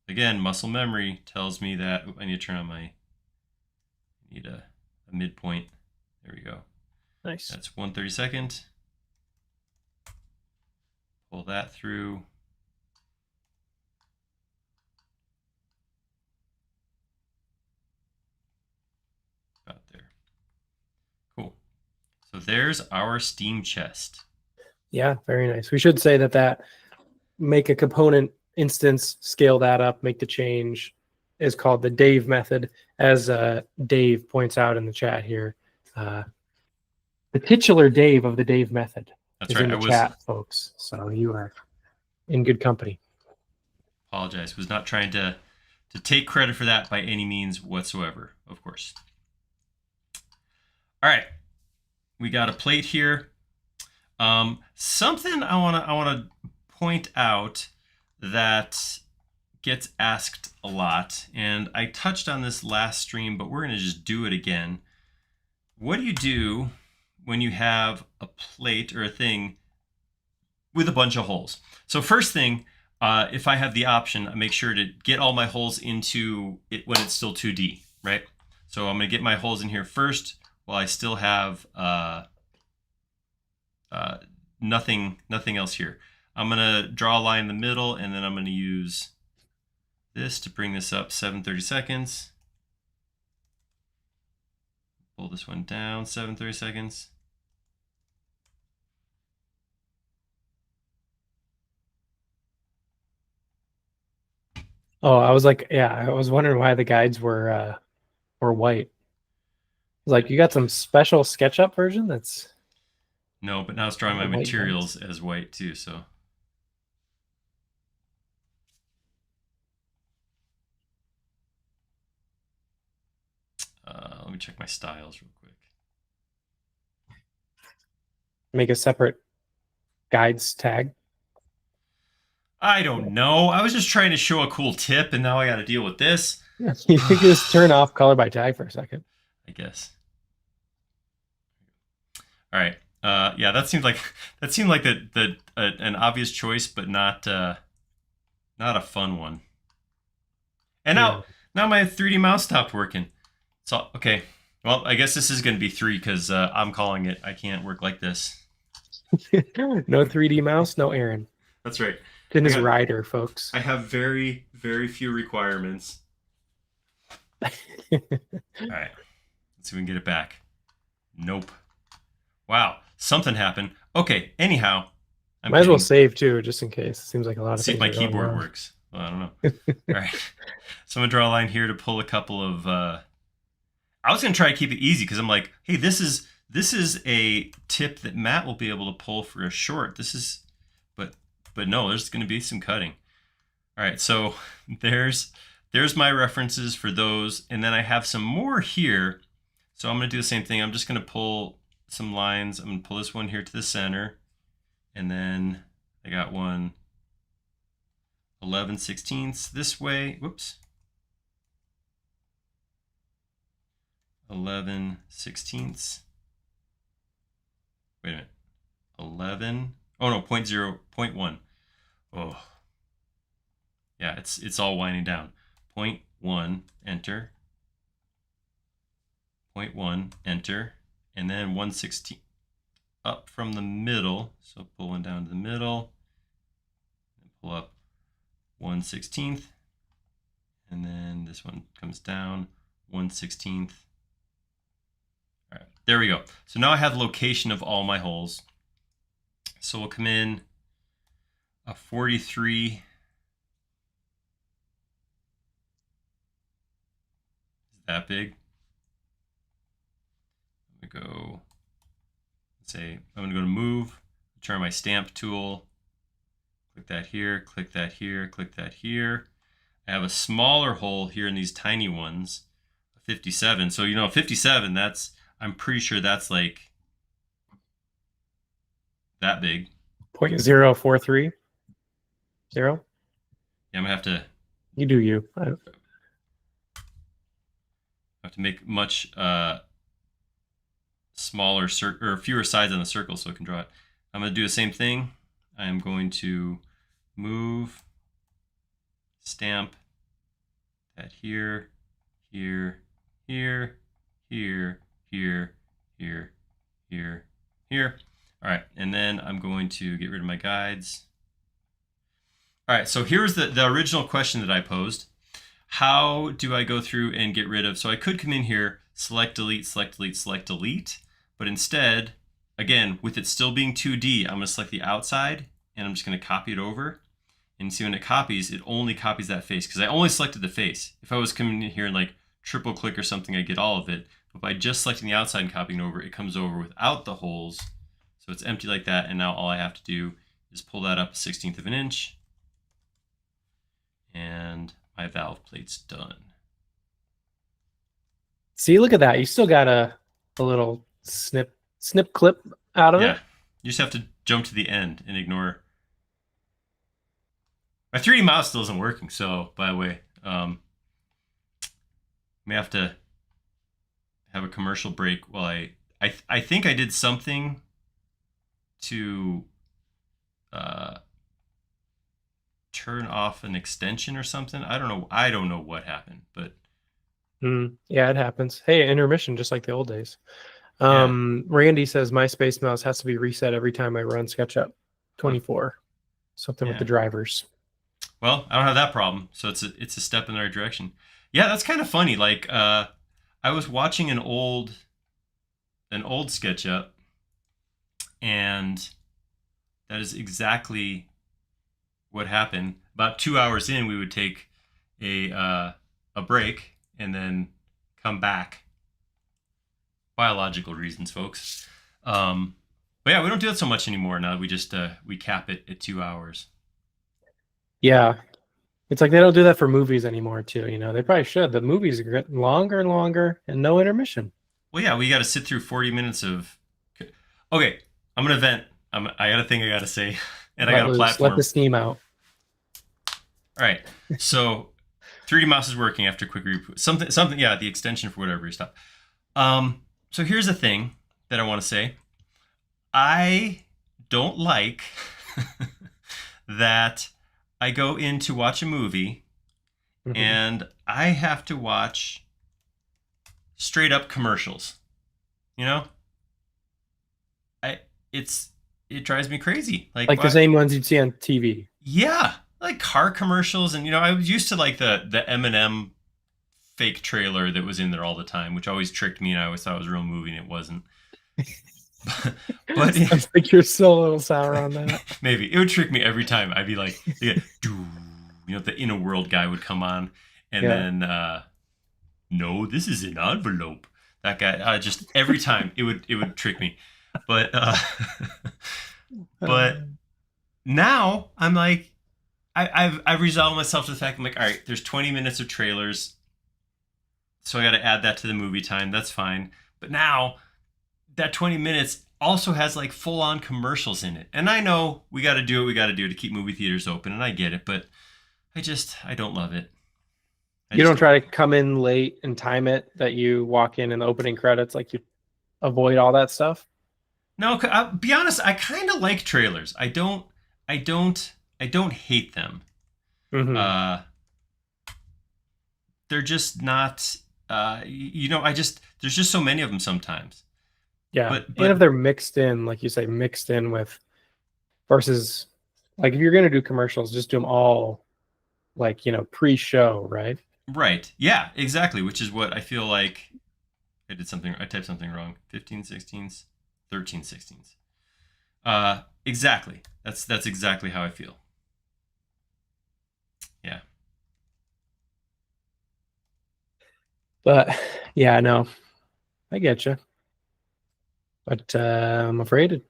Again, muscle memory tells me that I need to turn on my, need a midpoint. There we go. Nice. That's 1/32. Pull that through. About there. Cool. So there's our steam chest. Yeah, very nice. We should say that make a component instance, scale that up, make the change is called the Dave method, as Dave points out in the chat here. The titular Dave of the Dave method is in the chat, folks. So you are in good company. Apologize. Was not trying to take credit for that by any means whatsoever, of course. All right. We got a plate here. Something I want to point out that gets asked a lot, and I touched on this last stream, but we're going to just do it again. What do you do when you have a plate or a thing with a bunch of holes? So first thing, if I have the option, I make sure to get all my holes into it when it's still 2D, right? So I'm going to get my holes in here first while I still have nothing else here. I'm going to draw a line in the middle, and then I'm going to use this to bring this up 7/32. Pull this one down 7/32. Oh, I was like, yeah, I was wondering why the guides were white. Like, you got some special SketchUp version that's... No, but now it's drawing my materials as white too, so. Let me check my styles real quick. Make a separate guides tag. I don't know. I was just trying to show a cool tip, and now I got to deal with this. You can just turn off color by tag for a second, I guess. All right. Yeah, that seemed like an obvious choice, but not a fun one. And now my 3D mouse stopped working. So okay, well, I guess this is going to be 3 because I'm calling it. I can't work like this. No 3D mouse, no Aaron. That's right. It's in his rider, folks. I have very, very few requirements. All right, let's see if we can get it back. Nope. Wow, something happened. Okay, anyhow. Might as well save too, just in case. It seems like a lot of see if my keyboard works. Well, I don't know. All right, so I'm gonna draw a line here to pull a couple of. I was gonna try to keep it easy because I'm like, hey, this is a tip that Matt will be able to pull for a short. This is, but no, there's gonna be some cutting. All right, so there's my references for those, and then I have some more here. So I'm gonna do the same thing. I'm just gonna pull some lines. I'm gonna pull this one here to the center, and then I got one 11/16 this way. Whoops. 11/16. Wait a minute. 11. Oh no, 0.1. Oh. Yeah, it's all winding down. 0.1, enter. 0.1, enter. And then 1/16 up from the middle. So pull one down to the middle. pull up 1/16, and then this one comes down 1/16. All right, there we go. So now I have the location of all my holes. So we'll come in a 43. Is that big? I'm gonna go, let's say, I'm gonna go to move, turn my stamp tool, click that here, click that here, click that here. I have a smaller hole here in these tiny ones, 57. So, 57, that's, I'm pretty sure that's like that big. 0.0430. Yeah, I'm gonna have to. You do you. I have to make much smaller or fewer sides on the circle so I can draw it. I'm gonna do the same thing. I'm going to move, stamp that here, here, here, here, here, here, here, here. All right, and then I'm going to get rid of my guides. All right, so here's the original question that I posed. How do I go through and get rid of, so I could come in here, select, delete, select, delete, select, delete, but instead, again, with it still being 2D, I'm gonna select the outside and I'm just gonna copy it over. And see when it copies, it only copies that face because I only selected the face. If I was coming in here and like triple click or something, I get all of it. But by just selecting the outside and copying over, it comes over without the holes. So it's empty like that. And now all I have to do is pull that up 1/16 of an inch. And my valve plate's done. See, look at that. You still got a little snip clip out of it. Yeah, you just have to jump to the end and ignore. My 3D mouse still isn't working, so by the way, may have to have a commercial break while I think I did something to turn off an extension or something. I don't know what happened, but yeah, it happens. Hey, intermission, just like the old days. Randy says my Space Mouse has to be reset every time I run SketchUp 24. Something with the drivers. Well, I don't have that problem, so it's a step in the right direction. Yeah, that's kind of funny. Like I was watching an old SketchUp, and that is exactly what happened. About 2 hours in, we would take a break and then come back. Biological reasons, folks. But yeah, we don't do that so much anymore now. We just we cap it at 2 hours. Yeah, it's like they don't do that for movies anymore, too. They probably should. The movies are getting longer and longer, and no intermission. Well, yeah, we got to sit through 40 minutes of. Okay, I'm gonna vent. I got a thing I gotta say, and I got a platform. Let the steam out. All right, so 3D mouse is working after quick reboot. Something. Yeah, the extension for whatever you stop. So here's the thing that I want to say. I don't like that I go in to watch a movie and I have to watch straight up commercials. It drives me crazy. Like the same ones you'd see on TV. Yeah, like car commercials, and I was used to like the M&M fake trailer that was in there all the time, which always tricked me, and I always thought it was a real movie, and it wasn't. But I think you're still a little sour on that. Maybe it would trick me every time. I'd be like, the In a World guy would come on, and then no, this is an envelope. That guy, just every time it would trick me. But but now I'm like, I've resolved myself to the fact I'm like, all right, there's 20 minutes of trailers, so I got to add that to the movie time. That's fine. But now that 20 minutes also has like full on commercials in it, and I know we got to do what we got to do to keep movie theaters open, and I get it, but I don't love it. You don't try to come in late and time it that you walk in the opening credits, like you avoid all that stuff. No, I'll be honest. I kind of like trailers. I don't hate them. They're just not. There's just so many of them sometimes. Yeah, but and if they're mixed in, like you say, mixed in with, versus Like if you're gonna do commercials, just do them all like pre-show, right? Right. Yeah, exactly. Which is what I feel like I did something. I typed something wrong. 15 16s, 13 16s. Exactly. That's exactly how I feel. Yeah. But yeah, no, I get you. But I'm afraid it's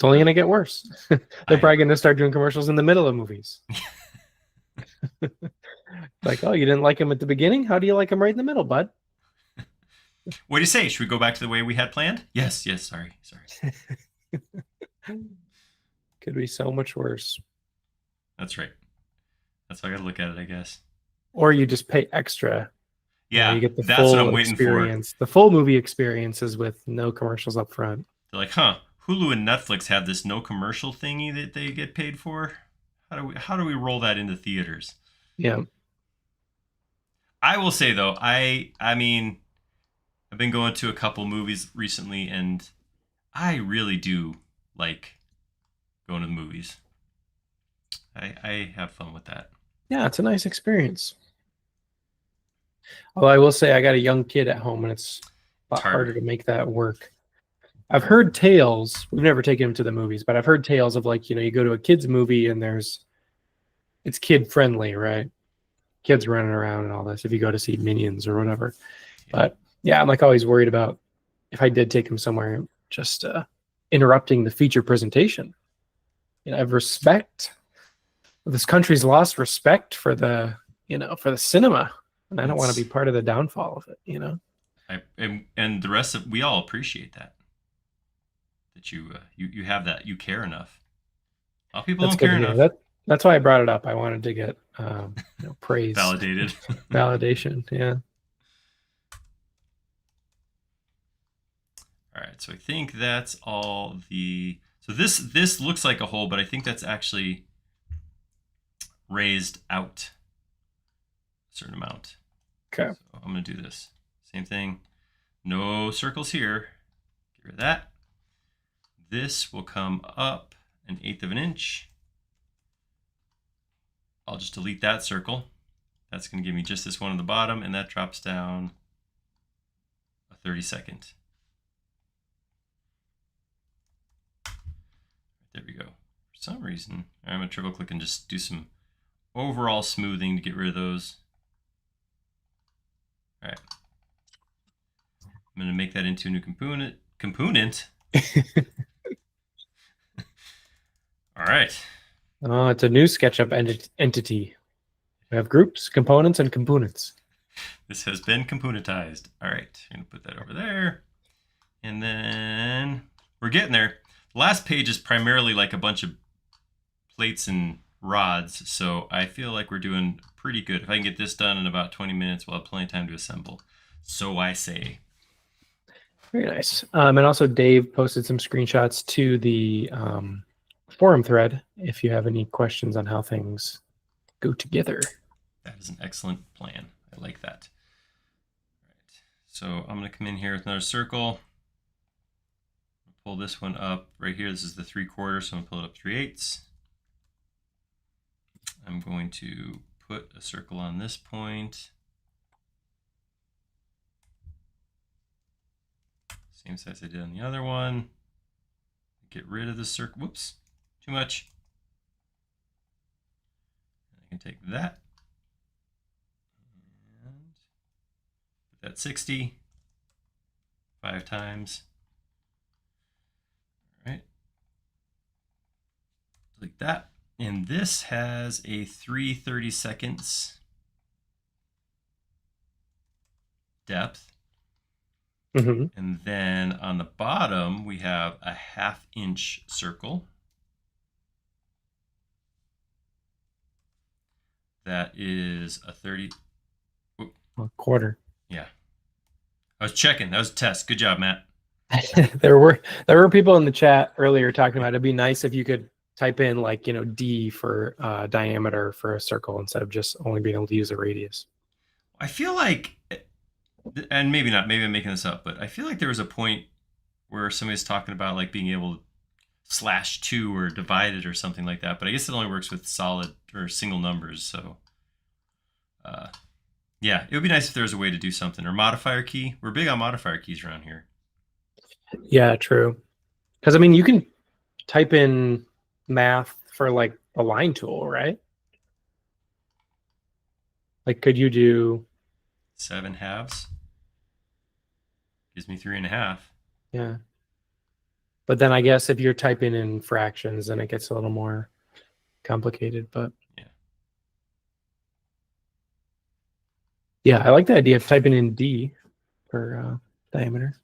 only Really. gonna get worse. They're I probably gonna start doing commercials in the middle of movies. Like, oh, you didn't like him at the beginning? How do you like him right in the middle, bud? What do you say? Should we go back to the way we had planned? Yes, yes, sorry. Could be so much worse. That's right. That's how I got to look at it, I guess. Or you just pay extra. You Yeah, get the that's what I'm full waiting for. experience. The full movie experiences with no commercials up front. They're like, huh, Hulu and Netflix have this no commercial thingy that they get paid for. How do we roll that into theaters? Yeah. I will say though, I mean, I've been going to a couple movies recently, and I really do like going to the movies. I have fun with that. Yeah, it's a nice experience. Although I will say I got a young kid at home and it's a It's lot harder. harder to make that work. I've heard tales. We've never taken him to the movies, but I've heard tales of like, you go to a kids movie and it's kid friendly, right? Kids running around and all this if you go to see Minions or whatever. Yeah. But yeah, I'm like always worried about if I did take him somewhere, just interrupting the feature presentation. I have respect. This country's lost respect for the cinema, and I don't want to It's be part of the downfall of it. and the rest of we all appreciate that you have that you care enough. A lot of people That's don't good care to hear. enough. That's why I brought it up. I wanted to get praise, Validated. validation. Yeah. All right, so I think that's all the. So this looks like a hole, but I think that's actually raised out a certain amount. Okay. So I'm gonna do this. Same thing. No circles here. Get rid of that. This will come up 1/8 of an inch. I'll just delete that circle. That's gonna give me just this one on the bottom, and that drops down a 32nd. There we go. For some reason, I'm going to triple click and just do some overall smoothing to get rid of those. All right. I'm going to make that into a new component. All right. Oh, it's a new SketchUp entity. We have groups, components, and components. This has been componentized. All right. I'm going to put that over there. And then we're getting there. The last page is primarily like a bunch of plates and rods, so I feel like we're doing pretty good. If I can get this done in about 20 minutes, we'll have plenty of time to assemble. So I say. Very nice. And also Dave posted some screenshots to the forum thread if you have any questions on how things go together. That is an excellent plan. I like that. All right. So I'm going to come in here with another circle. Pull this one up right here. This is the 3/4, so I'm going to pull it up 3/8. I'm going to put a circle on this point. Same size I did on the other one. Get rid of the circle. Whoops, too much. I can take that and put that 60 5 times. All right. Like that. And this has a 3/32 depth. Mm-hmm. And then on the bottom, we have a 1/2 inch circle. That is a 30. A quarter. Yeah. I was checking. That was a test. Good job, Matt. there were people in the chat earlier talking about it'd be nice if you could type in like D for diameter for a circle instead of just only being able to use a radius. I feel like, and maybe not, maybe I'm making this up, but I feel like there was a point where somebody's talking about like being able to, /2 or divided or something like that. But I guess it only works with solid or single numbers. So yeah, it would be nice if there was a way to do something. Or modifier key. We're big on modifier keys around here. Yeah, true. Because I mean, you can type in math for like a line tool, right? Like, could you do 7/2 gives me 3.5. Yeah. But then I guess if you're typing in fractions, then it gets a little more complicated. But yeah, I like the idea of typing in D for diameter.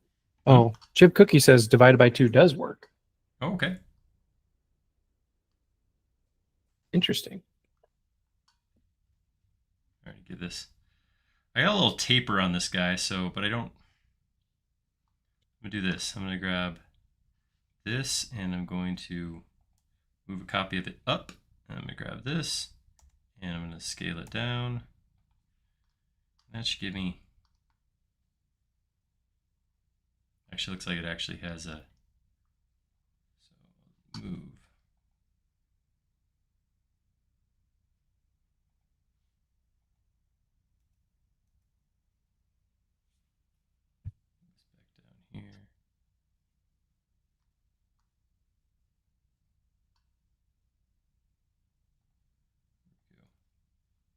Oh, Chip Cookie says divided by 2 does work. Oh, okay. Interesting. All right, give this. I got a little taper on this guy, so, but I don't. I'm gonna do this. I'm gonna grab this, and I'm going to move a copy of it up. And I'm gonna grab this, and I'm gonna scale it down. That should give me. Actually, looks like it actually has a. So move. Back down here.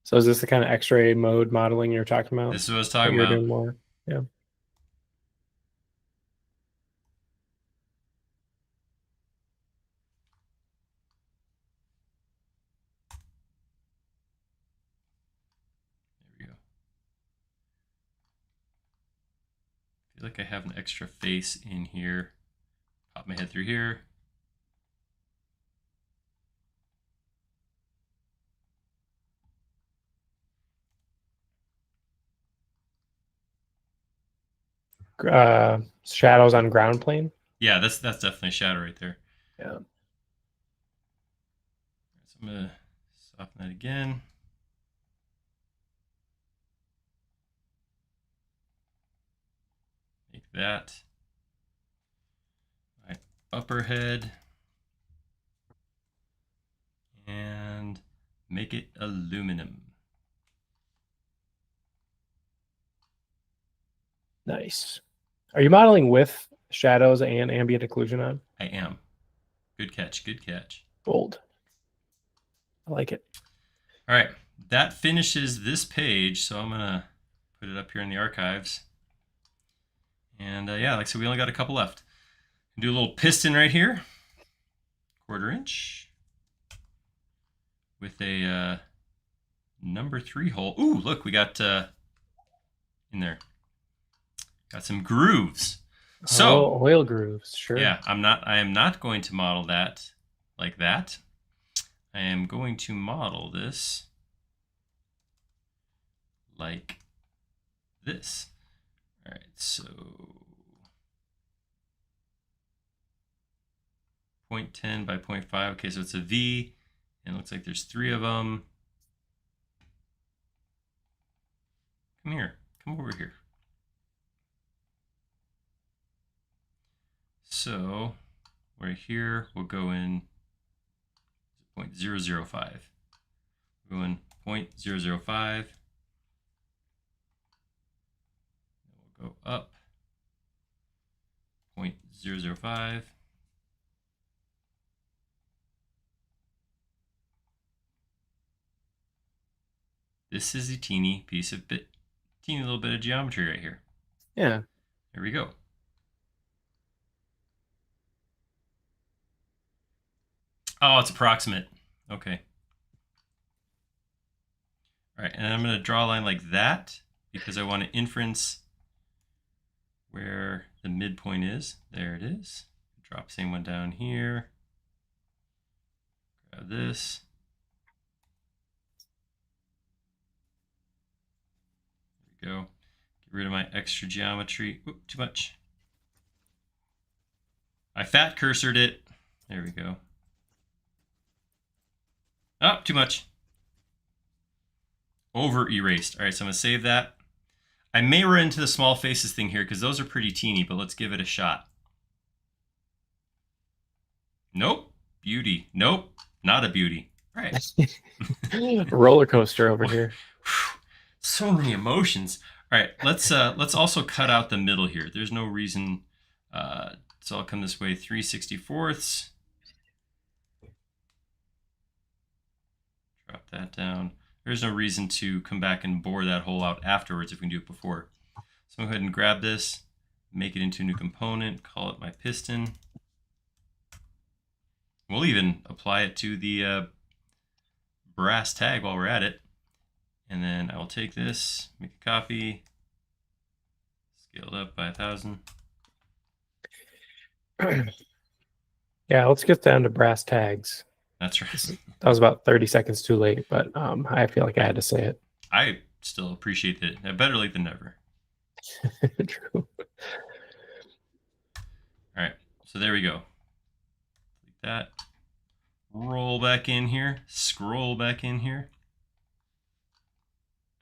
So is this the kind of X-ray mode modeling you're talking about? This is what I was talking You're about. doing more. Yeah. There we go. I feel like I have an extra face in here. Pop my head through here. Shadows on ground plane. Yeah, that's definitely a shadow right there. Yeah. So I'm gonna soften that again. Make that my upper head and make it aluminum. Nice. Are you modeling with shadows and ambient occlusion on? I am. Good catch. Good catch. Bold. I like it. All right. That finishes this page. So I'm going to put it up here in the archives. And yeah, like I said, we only got a couple left. Do a little piston right here. 1/4 inch. With a number 3 hole. Ooh, look, we got in there. Got some grooves. So oil grooves, sure. Yeah, I am not going to model that like that. I am going to model this like this. All right, so 0.10 by 0.5. Okay, so it's a V, and it looks like there's 3 of them. Come here. Come over here. So right here, we'll go in 0.005. We'll go in 0.005. We'll go up 0.005. This is a teeny little bit of geometry right here. Yeah. There we go. Oh, it's approximate. Okay. All right, and I'm going to draw a line like that because I want to inference where the midpoint is. There it is. Drop same one down here. Grab this. There we go. Get rid of my extra geometry. Oop, too much. I fat cursored it. There we go. Oh, too much. Over erased. All right, so I'm going to save that. I may run into the small faces thing here because those are pretty teeny, but let's give it a shot. Nope. Beauty. Nope. Not a beauty. All right. Roller coaster over here. So many emotions. All right, let's also cut out the middle here. There's no reason. So I'll come this way, 3/64. Drop that down. There's no reason to come back and bore that hole out afterwards if we can do it before. So I'll go ahead and grab this, make it into a new component, call it my piston. We'll even apply it to the brass tag while we're at it. And then I will take this, make a copy, scale it up by 1,000. Yeah, let's get down to brass tags. That's right. That was about 30 seconds too late, but I feel like I had to say it. I still appreciate it. Better late than never. True. All right, so there we go. Like that. Roll back in here. Scroll back in here.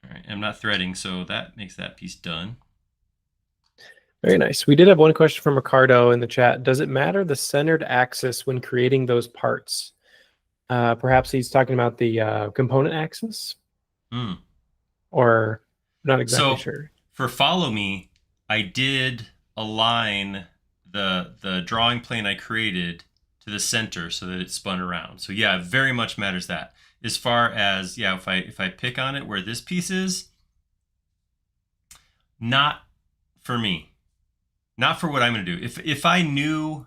All right, I'm not threading, so that makes that piece done. Very nice. We did have one question from Ricardo in the chat. Does it matter the centered axis when creating those parts? Perhaps he's talking about the component axis, or not exactly sure. For follow me, I did align the drawing plane I created to the center so that it spun around. So yeah, it very much matters that. As far as, yeah, if I pick on it where this piece is, not for me. Not for what I'm going to do. If I knew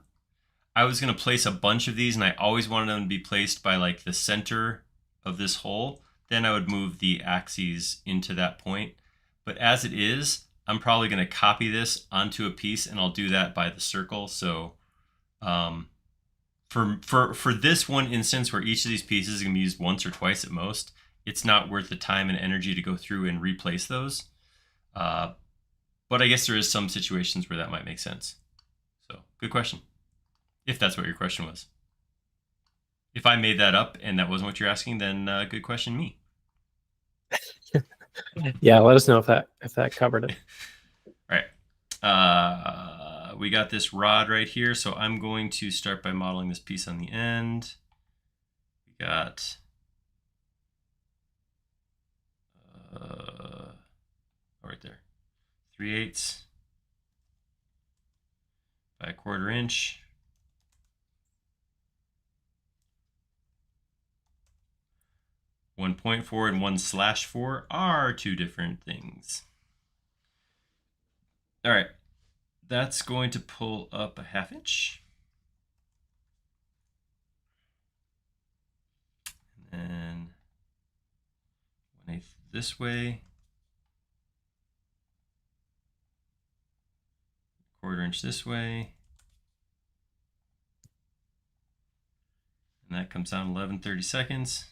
I was going to place a bunch of these and I always wanted them to be placed by like the center of this hole, then I would move the axes into that point. But as it is, I'm probably going to copy this onto a piece and I'll do that by the circle. So for this one instance where each of these pieces is going to be used once or twice at most, it's not worth the time and energy to go through and replace those. But I guess there is some situations where that might make sense. So good question. If that's what your question was. If I made that up and that wasn't what you're asking, then good question, me. Yeah, let us know if that covered it. All right. We got this rod right here, so I'm going to start by modeling this piece on the end. We got right there. 3/8 by 1/4 inch. 1.4 and 1/4 are two different things. All right, that's going to pull up a 1/2 inch. And then 1/8 this way. 1/4 inch this way. And that comes down 11/30 seconds.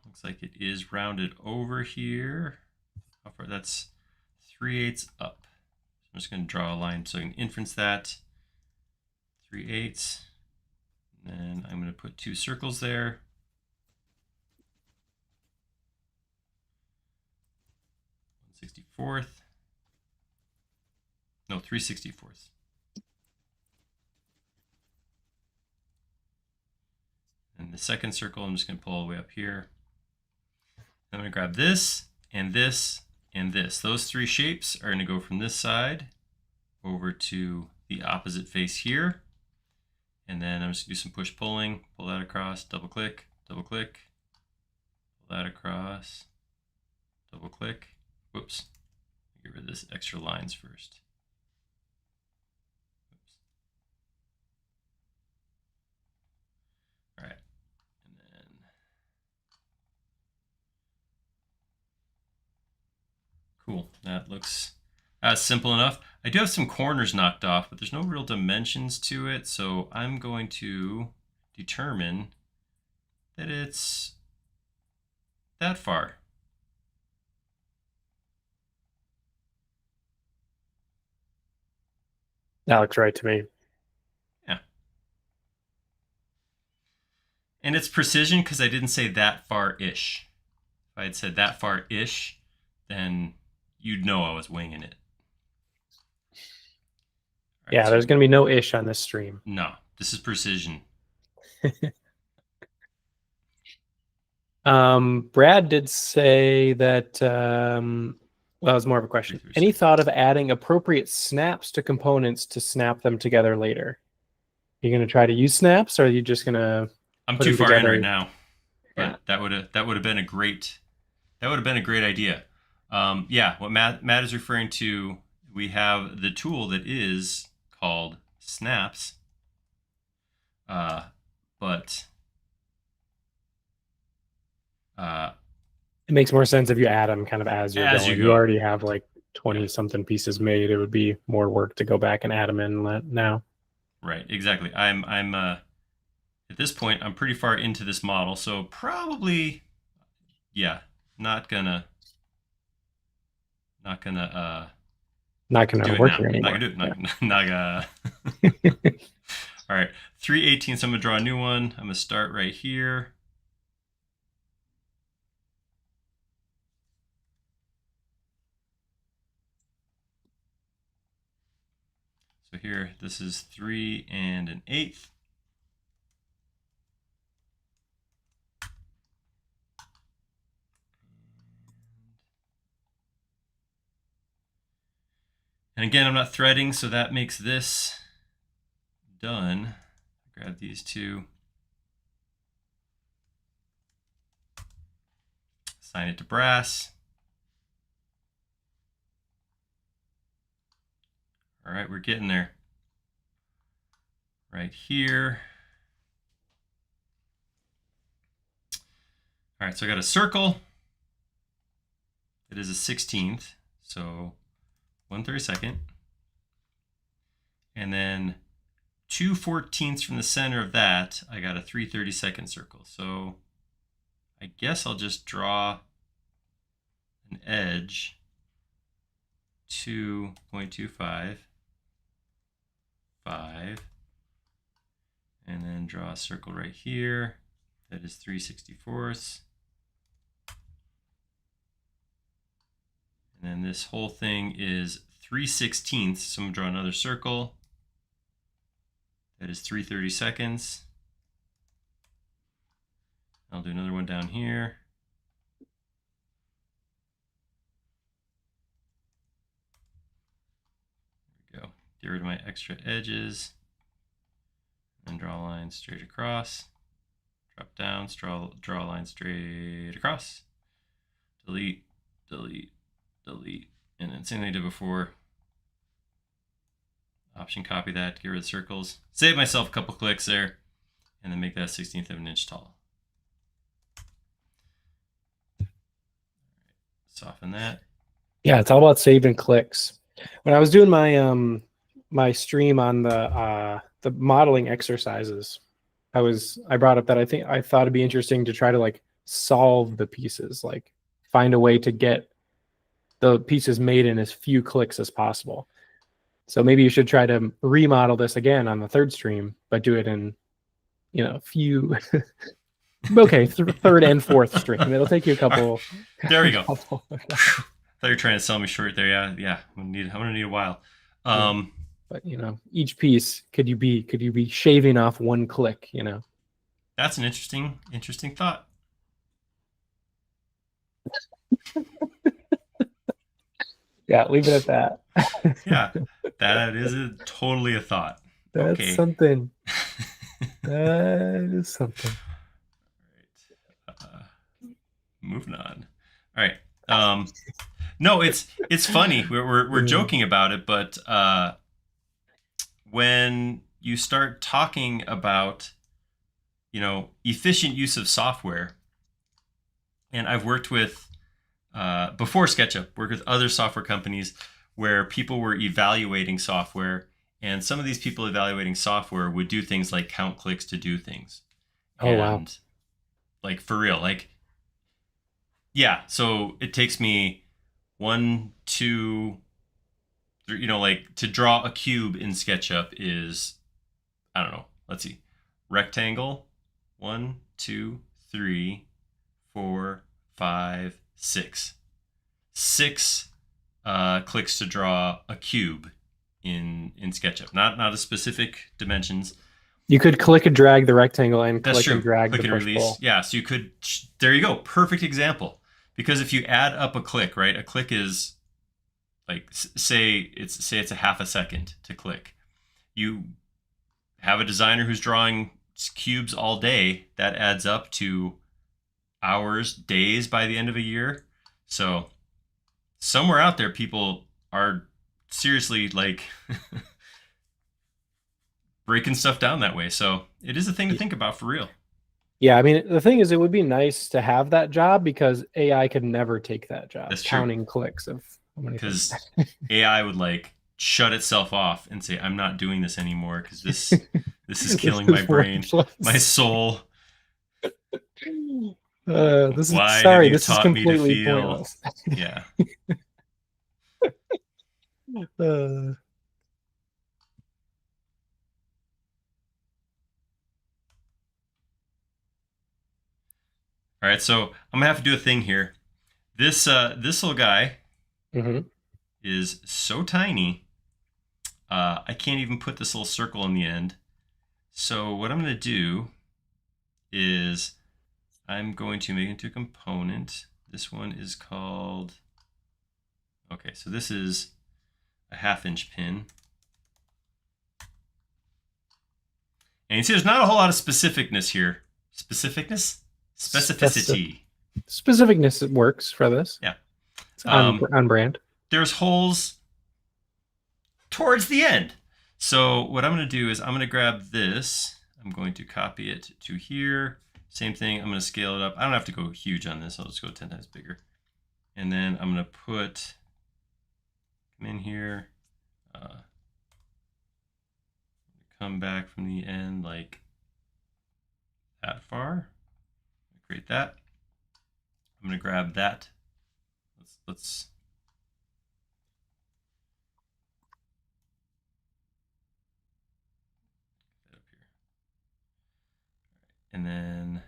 Looks like it is rounded over here. How far? That's 3/8 up. So I'm just going to draw a line so I can inference that. 3/8. And then I'm going to put 2 circles there. 1/64. No, 3/64. And the second circle, I'm just going to pull all the way up here. I'm going to grab this and this and this. Those 3 shapes are going to go from this side over to the opposite face here. And then I'm just going to do some push pulling, pull that across, double click, pull that across, double click. Whoops, get rid of this extra lines first. Oops. All right. Cool, that looks simple enough. I do have some corners knocked off, but there's no real dimensions to it, so I'm going to determine that it's that far. That looks right to me. Yeah. And it's precision because I didn't say that far-ish. If I had said that far-ish, then you'd know I was winging it. All right, Yeah, so there's going to be no ish on this stream. no, this is precision. Brad did say that, well, it was more of a question. 33 Any seconds. thought of adding appropriate snaps to components to snap them together later? You going to try to use snaps, or are you just going to I'm put too them far in together? right now, Yeah. but that would have been a great idea. Yeah, what Matt is referring to, we have the tool that is called snaps, but It makes more sense if you add them kind of as you're as you going. You go. already have like 20 Yeah. something pieces made. It would be more work to go back and add them in now. Right, exactly. I'm at this point I'm pretty far into this model, so probably yeah, not gonna Not going do to it work now. here Not anymore. gonna do it. Not gonna. All right, 3/18. I'm gonna draw a new one. I'm gonna start right here. So here, this is 3 1/8. And again, I'm not threading, so that makes this done. Grab these two. Assign it to brass. All right, we're getting there. Right here. All right, so I got a circle. It is a 16th, so 1/32. And then 2/14 from the center of that, I got a 3/32 circle. So I guess I'll just draw an edge, 2.25, 5, and then draw a circle right here. That is 3/64. And then this whole thing is 3/16. So I'm going to draw another circle. That is 3/32. I'll do another one down here. There we go. Get rid of my extra edges. And draw a line straight across. Drop down, draw a line straight across. Delete, delete, delete. And then same thing I did before. Option copy that, get rid of the circles. Save myself a couple clicks there. And then make that 1/16 of an inch tall. Soften that. Yeah, it's all about saving clicks. When I was doing my my stream on the modeling exercises, I brought up that I thought it'd be interesting to try to like solve the pieces, like find a way to get the pieces made in as few clicks as possible. So maybe you should try to remodel this again on the third stream, but do it in, few. Okay, third and fourth stream. It'll take you a couple. There we go. I thought you were trying to sell me short there. Yeah. I'm gonna need a while. But each piece could you be shaving off one click? That's an interesting thought. Yeah, leave it at that. Yeah, that is totally a thought. That's okay. Something. That is something. All right. Moving on. All right. No, it's funny. We're joking about it, but when you start talking about efficient use of software, and I've worked with before SketchUp, worked with other software companies where people were evaluating software, and some of these people evaluating software would do things like count clicks to do things. Oh, wow. Like for real, like, yeah. So it takes me 1, 2, 3, like to draw a cube in SketchUp is, I don't know. Let's see, rectangle, 1, 2, 3, 4, 5, 6. 6 clicks to draw a cube in SketchUp. Not a specific dimensions. You could click and drag the rectangle and That's click true. and drag Click the and push release. pull. Yeah, so you could, there you go. Perfect example. Because if you add up a click, right? A click is like, say it's a half a second to click. You have a designer who's drawing cubes all day, that adds up to hours, days by the end of a year. So somewhere out there, people are seriously like breaking stuff down that way. So it is a thing to think about for real. Yeah, I mean, the thing is, it would be nice to have that job because AI could never take that job. That's true. Counting clicks of how many things. Because AI would like shut itself off and say, "I'm not doing this anymore because this is killing my brain, my soul." This is Why have sorry. you This is taught me to completely feel? pointless. Yeah. Uh, All right, so I'm gonna have to do a thing here. This little guy mhm. is so tiny. I can't even put this little circle in the end. So what I'm gonna do is I'm going to make it into a component. This one is called. Okay, so this is a 1/2-inch pin. And you see there's not a whole lot of specificness here. Specificity. Specificness works for this. Yeah. It's on brand. There's holes towards the end. So what I'm going to do is I'm going to grab this. I'm going to copy it to here. Same thing. I'm going to scale it up. I don't have to go huge on this. I'll just go 10 times bigger. And then I'm going to come in here. Come back from the end like that far. Create that. I'm going to grab that. Let's up here. And then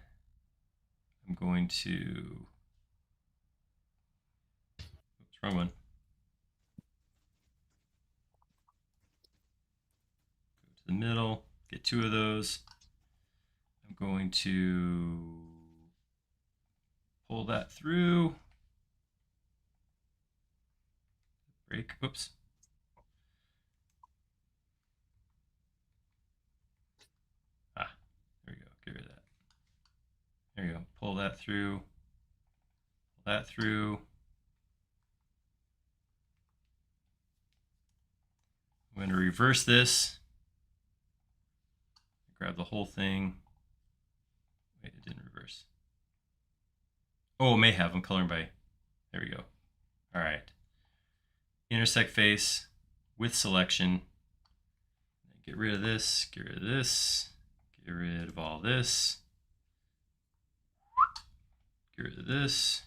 I'm going to, oops, wrong one. Go to the middle, get 2 of those. I'm going to pull that through. Break, whoops. There we go, get rid of that. There you go, pull that through, pull that through. I'm going to reverse this. Grab the whole thing. Wait, it didn't reverse. Oh, it may have. I'm coloring by. There we go. All right. Intersect face with selection. Get rid of this. Get rid of this. Get rid of all this. Get rid of this.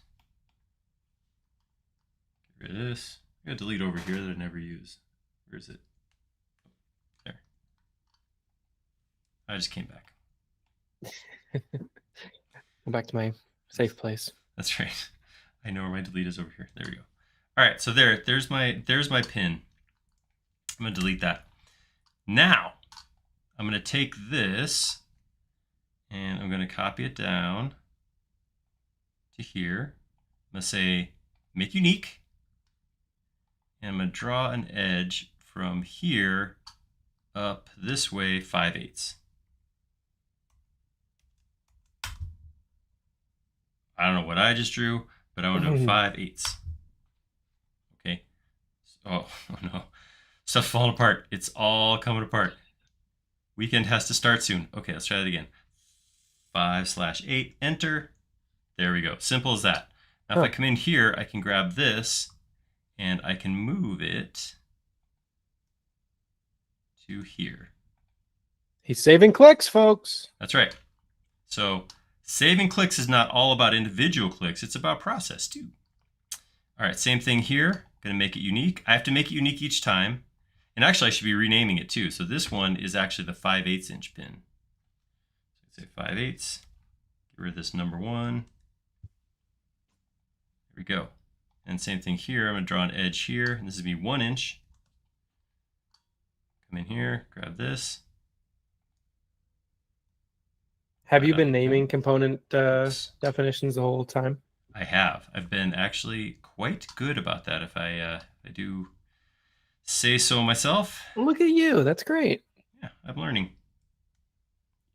Get rid of this. I'm going to delete over here that I never use. Where is it? There. I just came back. Go back to my safe place. That's right. I know where my delete is over here. There we go. All right, so there's my pin. I'm gonna delete that. Now, I'm gonna take this and I'm gonna copy it down to here. I'm gonna say make unique. And I'm gonna draw an edge from here up this way 5/8. I don't know what I just drew, but I want to know 5/8. Okay. Oh no. Stuff's falling apart. It's all coming apart. Weekend has to start soon. Okay, let's try that again. 5/8, enter. There we go. Simple as that. Now if I come in here, I can grab this and I can move it to here. He's saving clicks, folks. That's right. So saving clicks is not all about individual clicks. It's about process too. All right, same thing here. Going to make it unique. I have to make it unique each time. And actually, I should be renaming it too. So this one is actually the 5/8 inch pin. So say 5/8. Get rid of this number 1. There we go. And same thing here. I'm going to draw an edge here. And this is going to be 1 inch. Come in here, grab this. Have you been naming component Oops. definitions the whole time? I have. I've been actually quite good about that. If I do say so myself. Look at you. That's great. Yeah, I'm learning.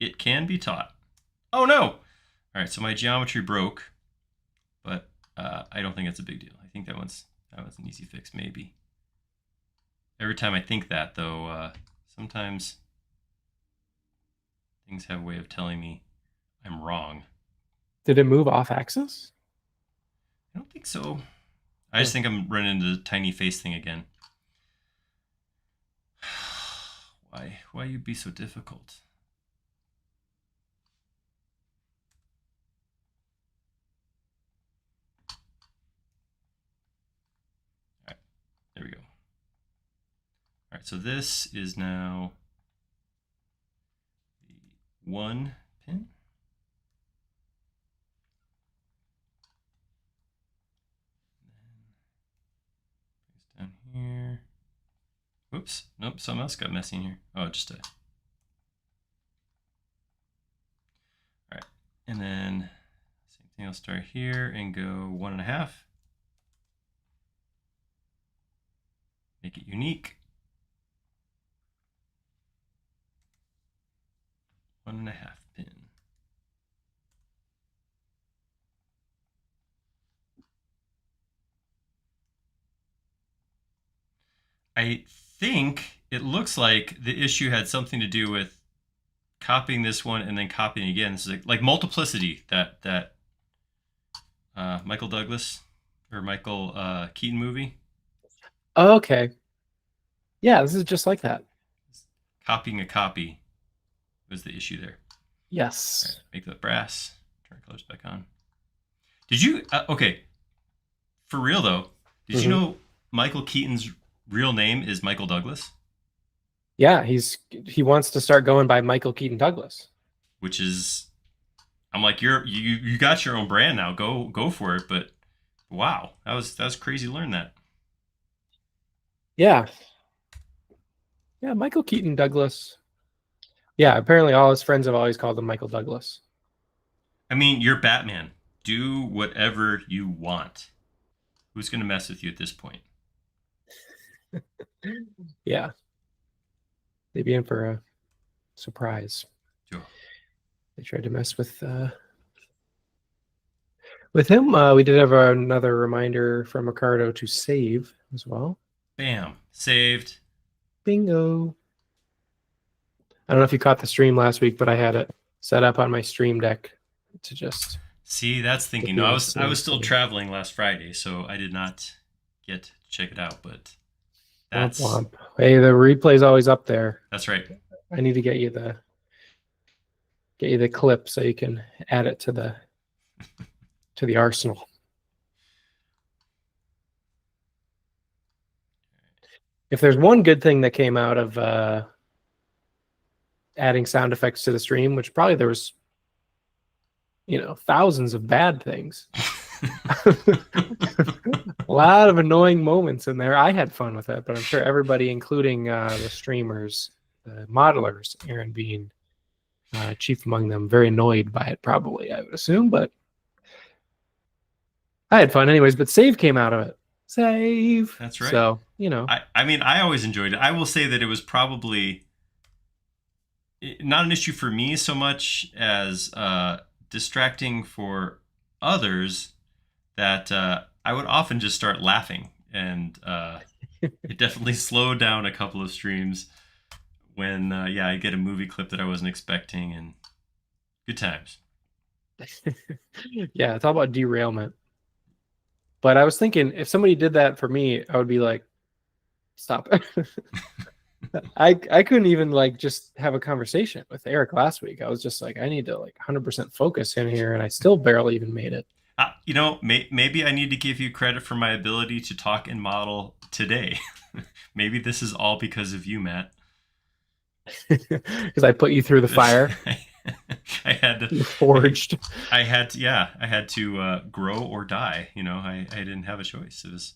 It can be taught. Oh no! All right, so my geometry broke, but I don't think it's a big deal. I think that was an easy fix, maybe. Every time I think that, though, sometimes things have a way of telling me I'm wrong. Did it move off axis? I don't think so. I just think I'm running into the tiny face thing again. Why you be so difficult? All right, there we go. All right, so this is now the 1 pin. Down here. Whoops. Nope, something else got messy in here. Oh, just a... Alright, and then same thing, I'll start here and go 1.5. Make it unique. 1.5 pin. I think it looks like the issue had something to do with copying this one and then copying again. This is like multiplicity that Michael Douglas or Michael Keaton movie. Okay. Yeah, this is just like that. Copying a copy was the issue there. Yes. All right, make that brass. Turn colors back on. Did you? Okay. For real though, did you know Michael Keaton's real name is Michael Douglas? Yeah, he wants to start going by Michael Keaton Douglas. Which is, I'm like, you got your own brand now. Go for it. But wow, that was crazy to learn that. Yeah. Yeah, Michael Keaton Douglas. Yeah, apparently all his friends have always called him Michael Douglas. I mean, you're Batman. Do whatever you want. Who's gonna mess with you at this point? Yeah. They'd be in for a surprise. Sure. They tried to mess with him. We did have another reminder from Ricardo to save as well. Bam. Saved. Bingo. I don't know if you caught the stream last week, but I had it set up on my stream deck to just see. That's thinking. No, I was still traveling last Friday, so I did not get to check it out. But that's womp, womp. Hey, the replay's always up there. That's right. I need to get you the clip so you can add it to the arsenal. If there's one good thing that came out of adding sound effects to the stream, which probably there was, thousands of bad things. A lot of annoying moments in there. I had fun with it, but I'm sure everybody, including the streamers, the modelers, Aaron being chief among them, very annoyed by it probably, I would assume, but I had fun anyways. But save came out of it. Save. That's right. So, I mean, I always enjoyed it. I will say that it was probably not an issue for me so much as distracting for others, that I would often just start laughing, and it definitely slowed down a couple of streams when I get a movie clip that I wasn't expecting, and good times. Yeah, it's all about derailment. But I was thinking, if somebody did that for me, I would be like, stop it. I couldn't even just have a conversation with Eric last week. I was just like, I need to 100% focus in here, and I still barely even made it. Maybe I need to give you credit for my ability to talk and model today. Maybe this is all because of you, Matt. Because I put you through the fire. I had to. You forged. I had to grow or die. I didn't have a choice. It was.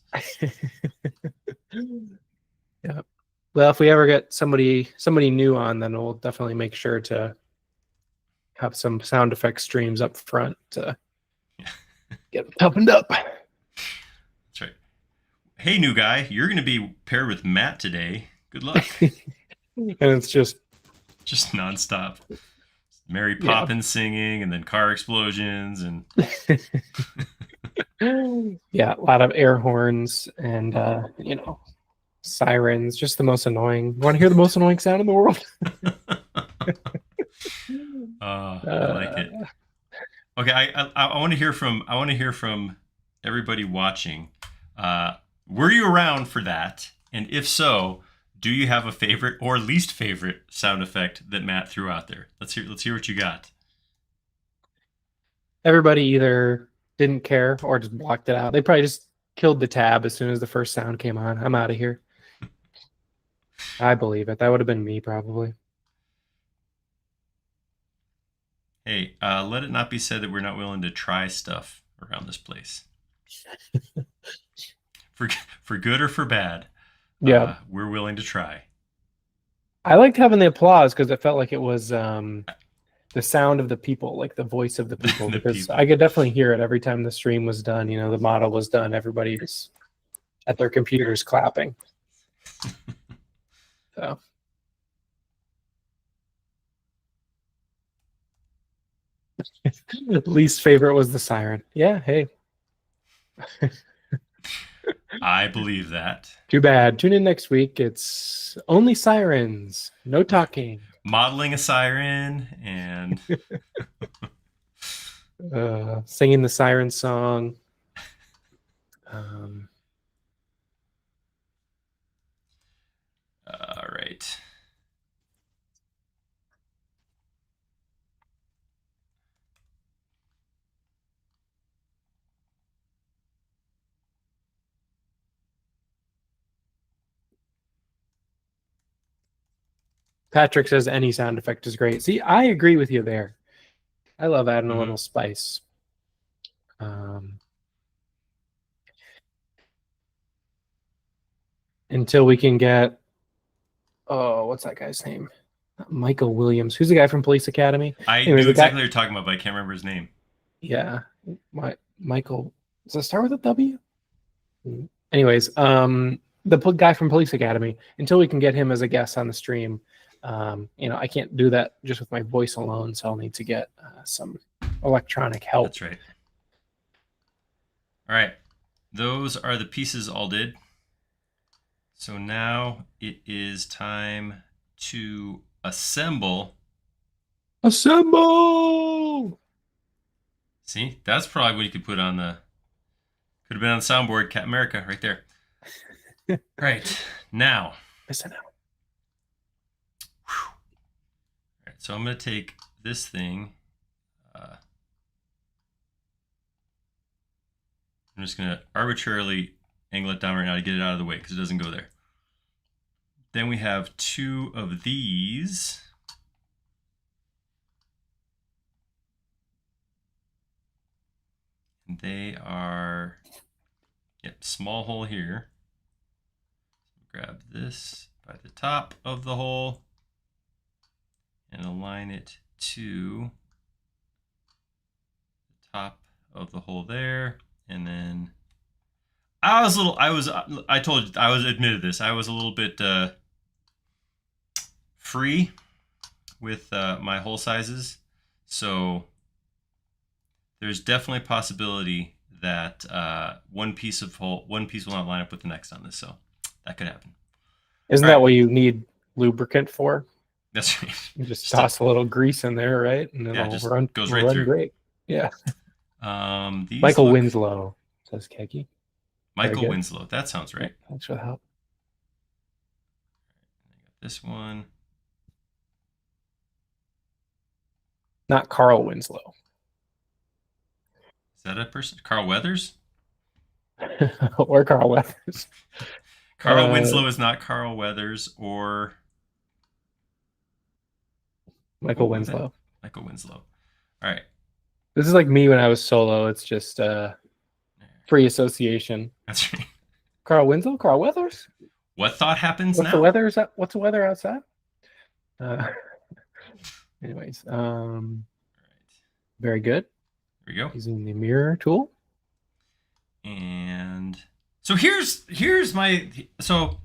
Yeah. Well, if we ever get somebody new on, then we'll definitely make sure to have some sound effect streams up front to get them toughened up. That's right. Hey, new guy, you're going to be paired with Matt today. Good luck. And it's just nonstop. Mary Yeah. Poppins singing, and then car explosions, and yeah, a lot of air horns and sirens. Just the most annoying. Want to hear the most annoying sound in the world? I like it. Okay, I want to hear from everybody watching. Were you around for that? And if so, do you have a favorite or least favorite sound effect that Matt threw out there? Let's hear what you got. Everybody either didn't care or just blocked it out. They probably just killed the tab as soon as the first sound came on. I'm out of here. I believe it. That would have been me probably. Hey, let it not be said that we're not willing to try stuff around this place. for good or for bad. Yeah. We're willing to try. I liked having the applause because it felt like it was the sound of the people, like the voice of the people, because I could definitely hear it every time the stream was done. You know, the model was done. Everybody's at their computers clapping. So. Least favorite was the siren. Yeah, hey. I believe that. Too bad. Tune in next week. It's only sirens, no talking. Modeling a siren and singing the siren song. All right. Patrick says any sound effect is great. See, I agree with you there. I love adding a little spice. Until we can get, what's that guy's name? Michael Williams. Who's the guy from Police Academy? I knew exactly what you're talking about, but I can't remember his name. Yeah, Michael. Does it start with a W? Anyways, the guy from Police Academy. Until we can get him as a guest on the stream, I can't do that just with my voice alone. So I'll need to get some electronic help. That's right. All right, those are the pieces all did. So now it is time to assemble. Assemble! See, that's probably what you could put on the. Could have been on the soundboard, Cat America, right there. Right now. Listen out. All right, so I'm going to take this thing. I'm just going to arbitrarily angle it down right now to get it out of the way because it doesn't go there. Then we have two of these. And they are, small hole here. Grab this by the top of the hole and align it to the top of the hole there. And then I admitted this. I was a little bit free with my hole sizes. So there's definitely a possibility that one piece will not line up with the next on this. So that could happen. Isn't that what you need lubricant for? That's right. You just toss a little grease in there, right? And then it'll goes right through. Great. Yeah. Michael Winslow, says Keki. Michael Winslow. That sounds right. Yeah, thanks for the help. I got this one. Not Carl Winslow. Is that a person? Carl Weathers? Or Carl Weathers. Carl Winslow is not Carl Weathers or Michael Winslow. Michael Winslow. All right. This is like me when I was solo. It's just free association. That's right. Carl Winslow? Carl Weathers? What thought happens What's now? the weather? What's the weather outside? Uh, anyways, very good. There we go. Using the mirror tool. And so here's my so all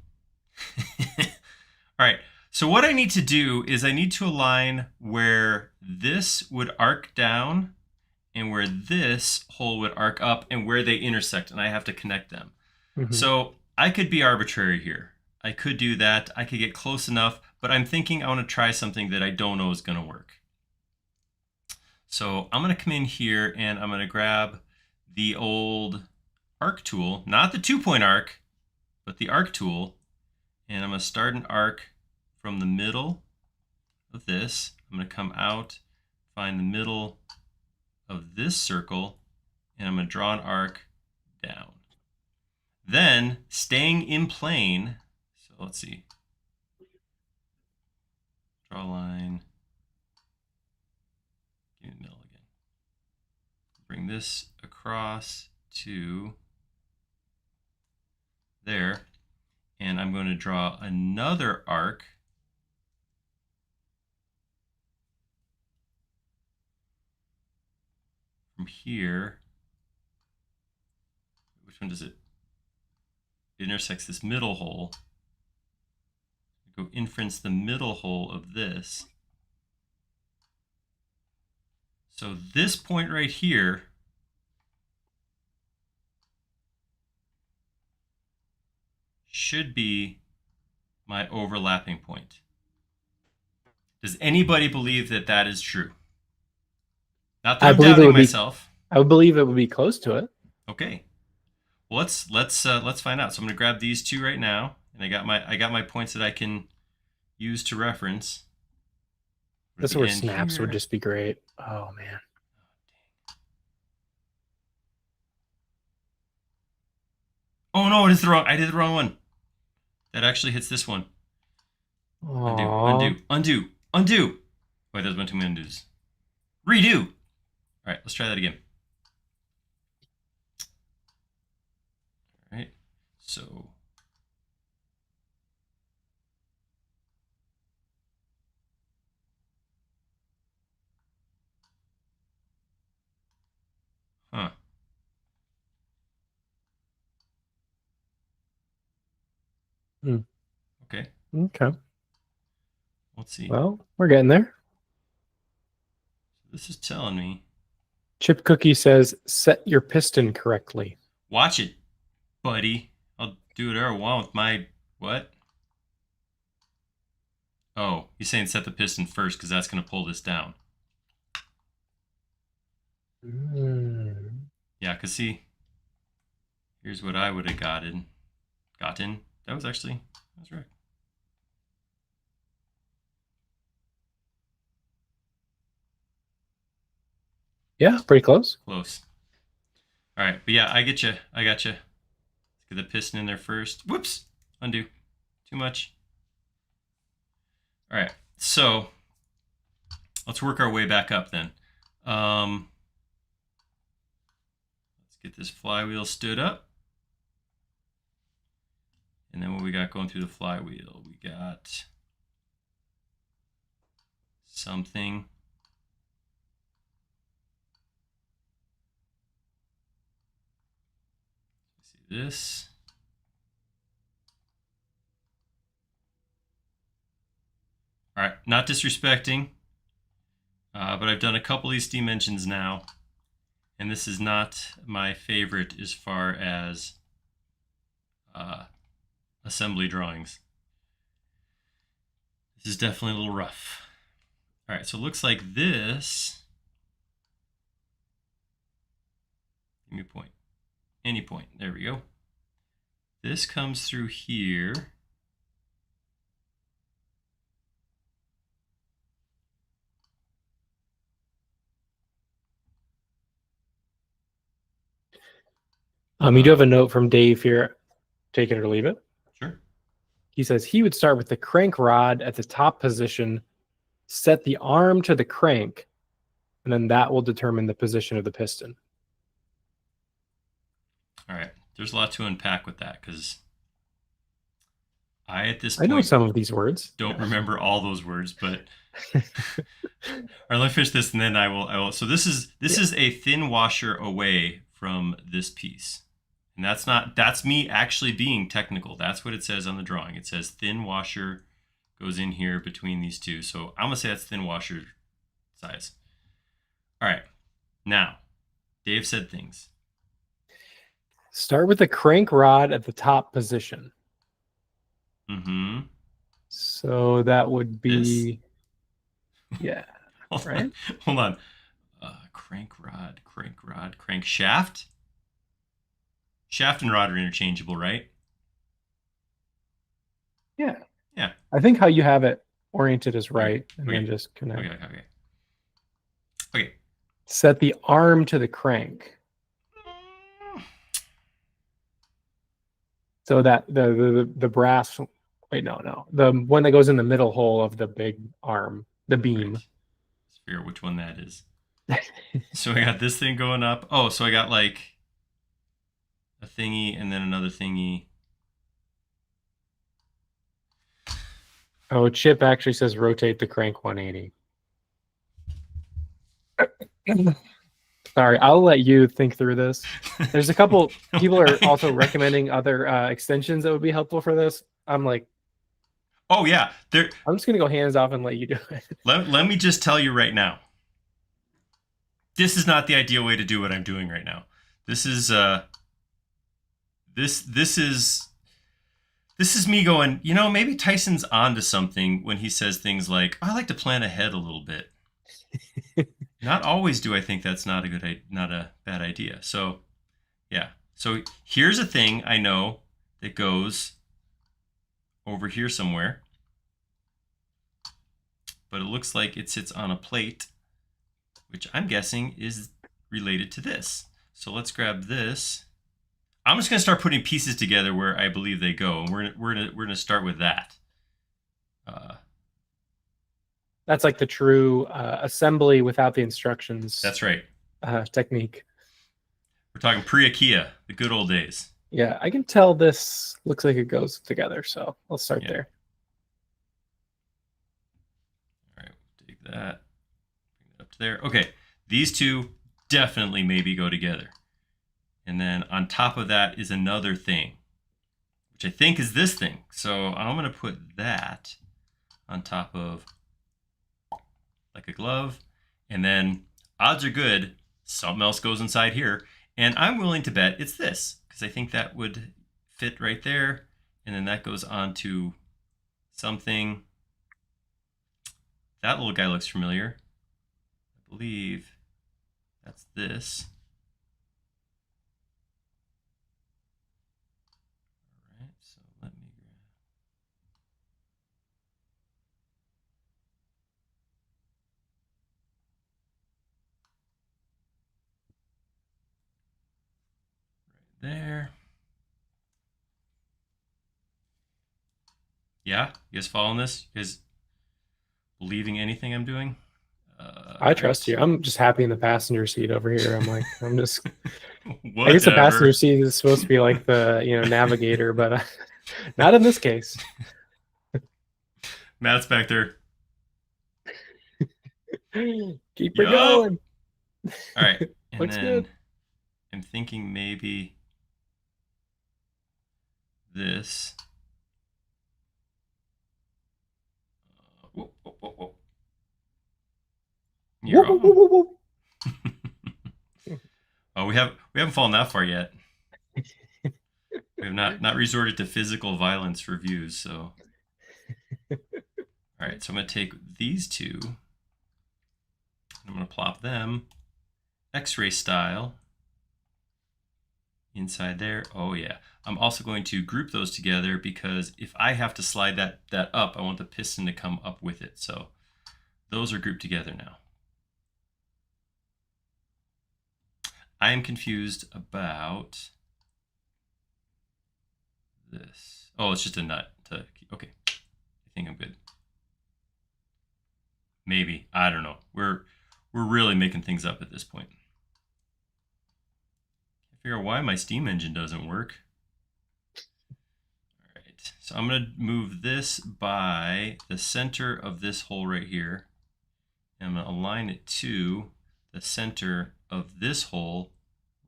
right. So what I need to do is I need to align where this would arc down and where this hole would arc up and where they intersect, and I have to connect them. Mm-hmm. So I could be arbitrary here. I could do that. I could get close enough, but I'm thinking I want to try something that I don't know is going to work. So I'm going to come in here and I'm going to grab the old arc tool, not the 2-point arc, but the arc tool. And I'm going to start an arc from the middle of this. I'm going to come out, find the middle of this circle, and I'm going to draw an arc down. Then, staying in plane, so let's see, draw a line, in the middle again. Bring this across to there, and I'm going to draw another arc from here. Which one does it? It intersects this middle hole. Go inference the middle hole of this. So this point right here should be my overlapping point. Does anybody believe that that is true? Not that I'm doubting myself. I would believe it would be close to it. Okay. Well, let's find out. So I'm going to grab these two right now, and I got my points that I can use to reference. This is where snaps would just be great. Oh man. Oh no, I did the wrong one. That actually hits this one. Undo. Wait, there's one too many undos. Redo. All right, let's try that again. All right, so. Huh. Okay. Okay. Let's see. Well, we're getting there. This is telling me. Chip Cookie says, set your piston correctly. Watch it, buddy. I'll do whatever I want with my, what? Oh, he's saying set the piston first because that's going to pull this down. Yeah, because see, here's what I would have gotten. That was right. Yeah, pretty close. Close. All right, but yeah, I got you. Let's get the piston in there first. Whoops, undo. Too much. All right, so let's work our way back up then. Let's get this flywheel stood up. And then what we got going through the flywheel? We got something. See this. All right, not disrespecting, but I've done a couple of these dimensions now, and this is not my favorite as far as assembly drawings. This is definitely a little rough. All right, so it looks like this. Give me a point. Any point. There we go. This comes through here. You do have a note from Dave here. Take it or leave it. Sure. He says he would start with the crank rod at the top position, set the arm to the crank, and then that will determine the position of the piston. All right. There's a lot to unpack with that because I at this I know point some of these words. don't remember all those words, but all right, let me finish this and then I will. So this Yeah. is a thin washer away from this piece. And that's me actually being technical. That's what it says on the drawing. It says thin washer goes in here between these two. So I'm gonna say that's thin washer size. All right. Now, Dave said things. Start with the crank rod at the top position. Mm-hmm. So that would This? be, yeah, Hold right? on. Hold on. Crank rod, crank shaft. Shaft and rod are interchangeable, right? Yeah. Yeah. I think how you have it oriented is Okay. right, and then Okay. just connect. Okay. Okay. Set the arm to the crank. So that the brass, wait, no, the one that goes in the middle hole of the big arm, the beam. Right. Let's figure out which one that is. So I got this thing going up. Oh, so I got like a thingy and then another thingy. Oh, Chip actually says rotate the crank 180. Sorry, I'll let you think through this. There's a couple people are also recommending other extensions that would be helpful for this. I'm like, Oh yeah, there. I'm just gonna go hands off and let you do it. Let me just tell you right now. This is not the ideal way to do what I'm doing right now. This is this is me going, maybe Tyson's onto something when he says things like, I like to plan ahead a little bit. Not always do I think that's not a bad idea. So, yeah. So here's a thing I know that goes over here somewhere. But it looks like it sits on a plate, which I'm guessing is related to this. So let's grab this. I'm just going to start putting pieces together where I believe they go, and we're gonna start with that. That's like the true assembly without the instructions. That's right. Technique. We're talking pre-IKEA, the good old days. Yeah, I can tell this looks like it goes together, so I'll start there. All right, we'll take that, bring it up to there. Okay, these two definitely maybe go together. And then on top of that is another thing, which I think is this thing. So I'm going to put that on top of like a glove. And then odds are good, something else goes inside here. And I'm willing to bet it's this, because I think that would fit right there. And then that goes onto something. That little guy looks familiar. I believe that's this. All right, so let me grab. Right there. Yeah, you guys following this? You guys believing anything I'm doing? I trust you. I'm just happy in the passenger seat over here. I'm just. Whatever. I guess the passenger seat is supposed to be like the navigator, but not in this case. Matt's back there. Keep her going. All right, and Looks then good. I'm thinking maybe this. Whoa. You're Whoop, whoop, whoop, whoop, whoop. Oh, we haven't fallen that far yet. We have not resorted to physical violence for views. So, all right. So I'm gonna take these two. I'm gonna plop them X-ray style inside there. Oh yeah. I'm also going to group those together because if I have to slide that up, I want the piston to come up with it. So those are grouped together now. I am confused about this. Oh, it's just a nut. Okay, I think I'm good. Maybe, I don't know. We're really making things up at this point. Can't figure out why my steam engine doesn't work. All right, So I'm going to move this by the center of this hole right here. And I'm going to align it to the center of this hole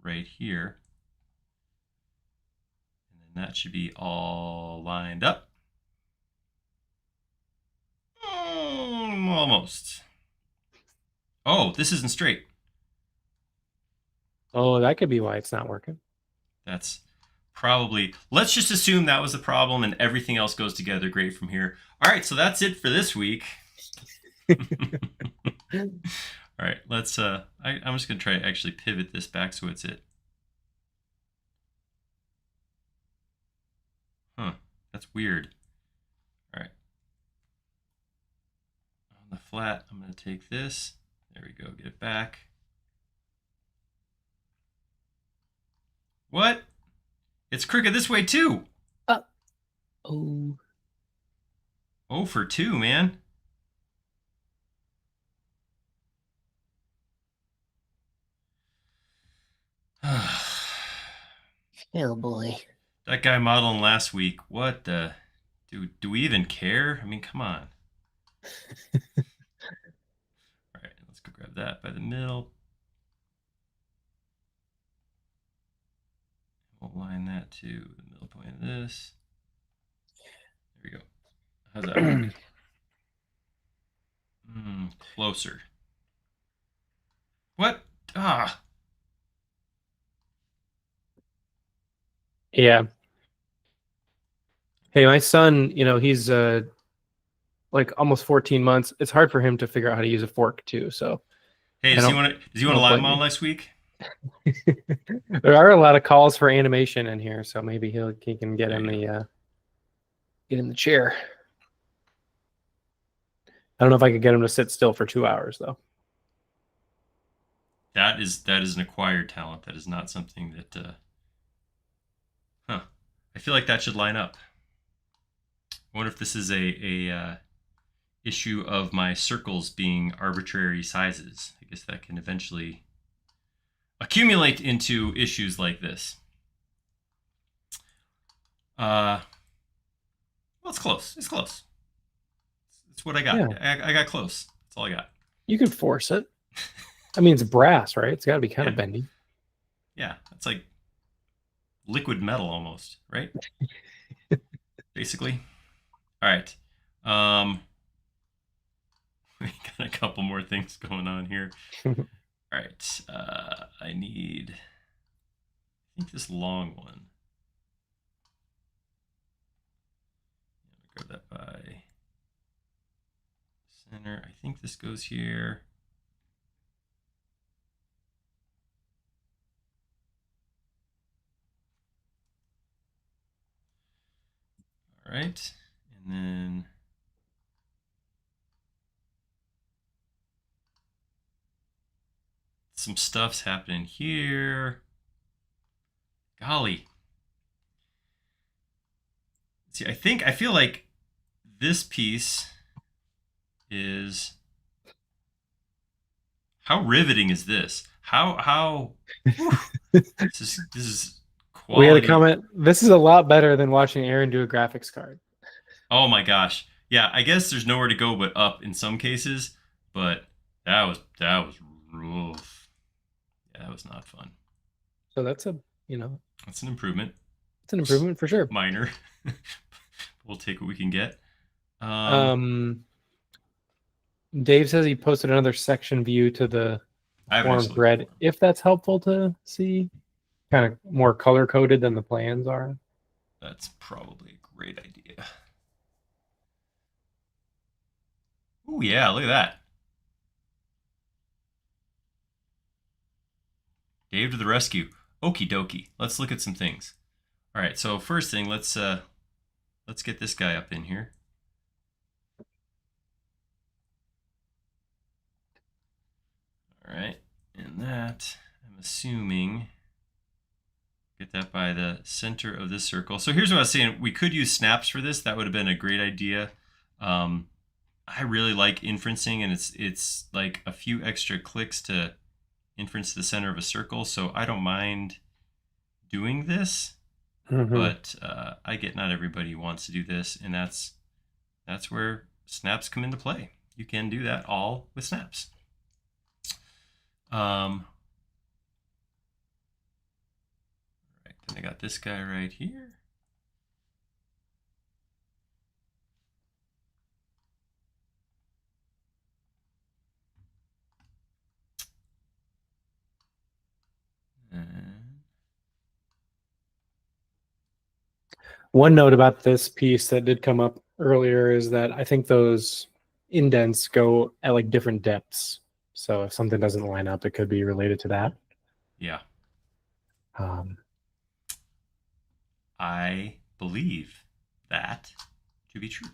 right here. And then that should be all lined up. Almost. Oh, this isn't straight. Oh, that could be why it's not working. That's probably, let's just assume that was the problem and everything else goes together great from here. All right, so that's it for this week. All right, let's, I'm just gonna try to actually pivot this back so it's it. Huh, that's weird. All right. On the flat, I'm gonna take this. There we go, get it back. What? It's crooked this way too. Oh. 0 for 2, man. Oh boy. That guy modeling last week, what the? Do we even care? I mean, come on. All right, let's go grab that by the middle. We'll line that to the middle point of this. There we go. How's that work? Closer. What? Ah. Yeah. Hey, my son, he's like almost 14 months. It's hard for him to figure out how to use a fork too. So Hey, does he want to live model next week? there are a lot of calls for animation in here, so maybe he can get in the chair. I don't know if I could get him to sit still for 2 hours though. That is an acquired talent. That is not something that. I feel like that should line up. I wonder if this is a issue of my circles being arbitrary sizes. I guess that can eventually accumulate into issues like this. Well, it's close. It's close. It's what I got. Yeah. I got close. That's all I got. You could force it. I mean, it's brass, right? It's got to be kind of bendy. Yeah, it's like liquid metal almost, right? Basically. All right. We got a couple more things going on here. All right. I think this long one. Grab that by center. I think this goes here. All right. And then some stuff's happening here. Golly. See, I feel like this piece is, how riveting is this? How this is quality. We had a comment. This is a lot better than watching Aaron do a graphics card. Oh my gosh. Yeah, I guess there's nowhere to go but up in some cases, but that was rough. Yeah, that was not fun. So that's that's an improvement. It's an improvement for sure. Minor. We'll take what we can get. Dave says he posted another section view to the forum thread. If that's helpful to see, kind of more color coded than the plans are. That's probably a great idea. Oh yeah, look at that. Dave to the rescue. Okie dokie. Let's look at some things. All right, so first thing, let's get this guy up in here. All right, and that, I'm assuming, get that by the center of this circle. So here's what I was saying. We could use snaps for this. That would have been a great idea. I really like inferencing, and it's like a few extra clicks to inference the center of a circle, so I don't mind doing this. But I get not everybody wants to do this, and that's where snaps come into play. You can do that all with snaps. Right, then I got this guy right here. One note about this piece that did come up earlier is that I think those indents go at like different depths. So if something doesn't line up, it could be related to that. Yeah. Um, I believe that to be true.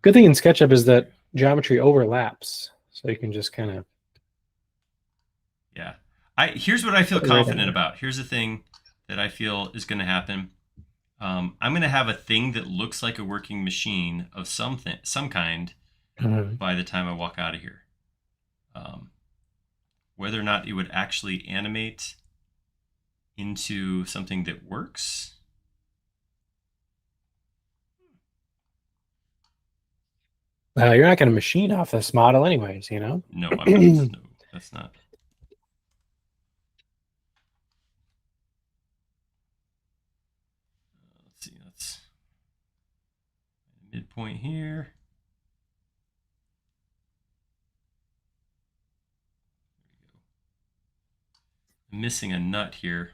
Good thing in SketchUp is that geometry overlaps, so you can just kind of. Yeah. Here's what I feel Right confident about. Here's the thing that I feel is going to happen. I'm going to have a thing that looks like a working machine of some kind by the time I walk out of here. Whether or not it would actually animate into something that works. You're not going to machine off this model anyways, you know? No, I'm not. No, that's not. Let's see. That's midpoint here. I'm missing a nut here.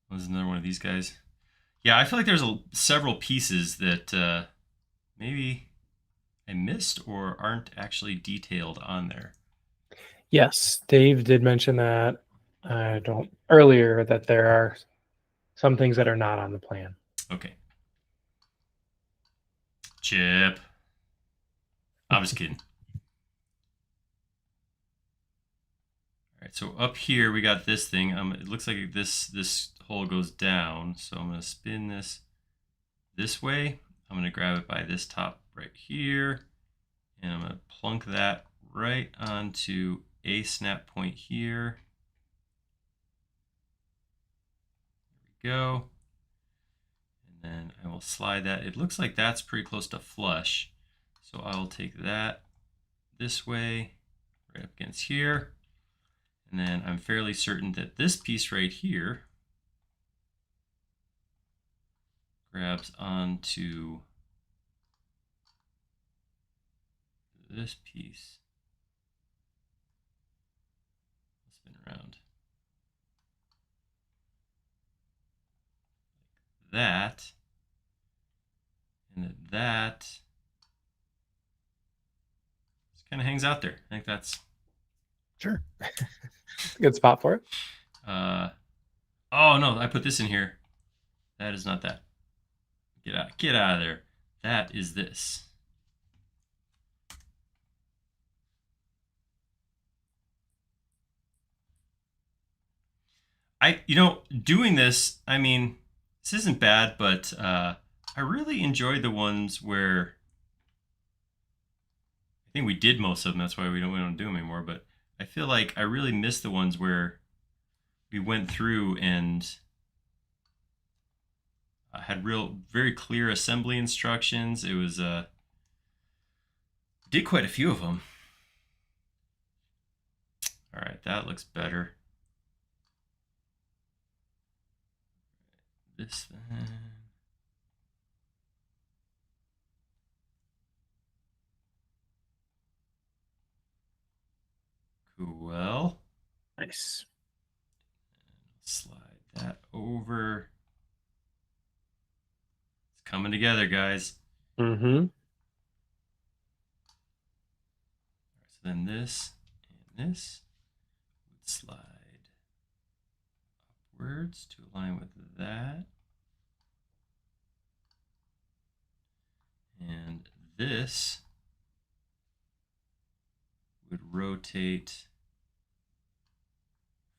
Was another one of these guys. Yeah, I feel like there's several pieces that maybe I missed or aren't actually detailed on there. Yes, Dave did mention that earlier that there are some things that are not on the plan. Okay. Chip. I was kidding. All right, so up here we got this thing. It looks like this hole goes down, so I'm gonna spin this way. I'm gonna grab it by this top right here, and I'm gonna plunk that right onto a snap point here. There we go. And then I will slide that. It looks like that's pretty close to flush, so I will take that this way, right up against here. And then I'm fairly certain that this piece right here grabs onto this piece. I'll spin around. Like that. And then that just kind of hangs out there. I think that's... Sure. Good spot for it. Oh no, I put this in here. That is not that. Get out of there. That is this. Doing this, I mean, this isn't bad, but I really enjoy the ones where I think we did most of them. That's why we don't do them anymore. But I feel like I really miss the ones where we went through and had very clear assembly instructions. It was did quite a few of them. All right, that looks better. This thing. Cool. Nice. Slide that over. It's coming together, guys. Mm-hmm. So then this and this would slide upwards to align with that. And this would rotate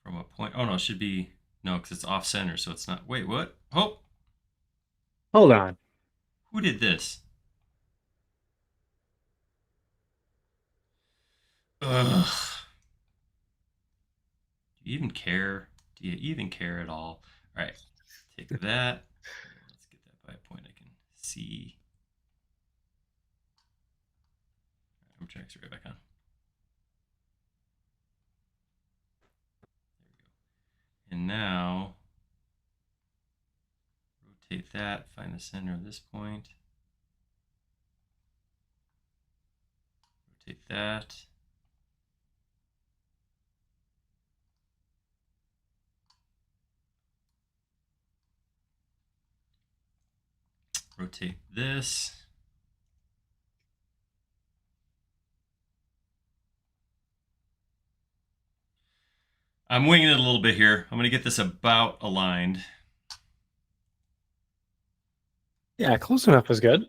from a point. Oh no, it should be No, because it's off center, so it's not. Wait, what? Oh, Hold on. who did this? Ugh. Do you even care? Do you even care at all? All right, take that. Let's get that by a point I can see. I'm trying to right back on. There we go. And now rotate that. Find the center of this point. Rotate that. Rotate this. I'm winging it a little bit here. I'm going to get this about aligned. Yeah, close enough is good.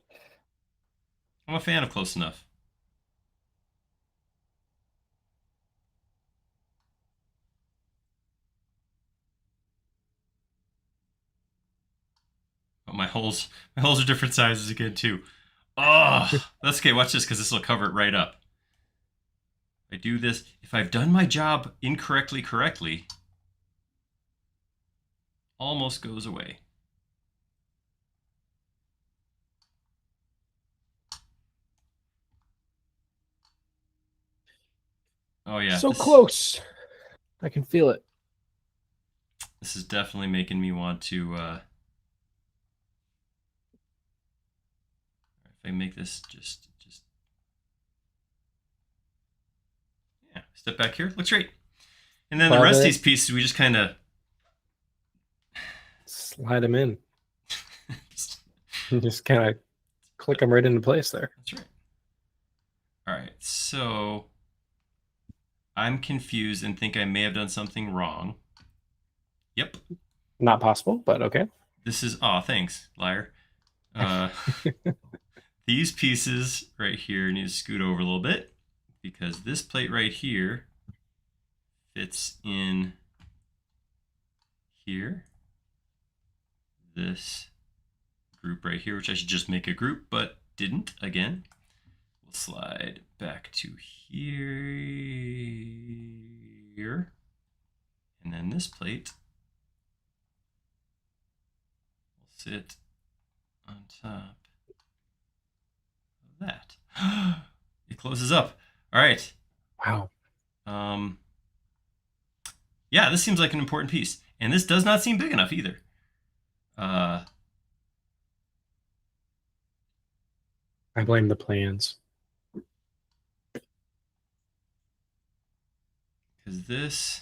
I'm a fan of close enough. But my holes are different sizes again too. Oh, that's okay. Watch this because this will cover it right up. If I do this, if I've done my job correctly, almost goes away. Oh yeah, So close. I can feel it. This is definitely making me want to. If I make this just yeah, step back here. Looks great. And then the rest of these pieces, we just kind of slide them in. Just kind of click them right into place there. That's right. All right, so I'm confused and think I may have done something wrong. Yep. Not possible, but okay. This is, oh, thanks, liar. These pieces right here need to scoot over a little bit because this plate right here fits in here. This group right here, which I should just make a group, but didn't again. We'll slide back to here. And then this plate will sit on top of that. It closes up. All right. Wow. Yeah, this seems like an important piece. And this does not seem big enough either. I blame the plans. Because this,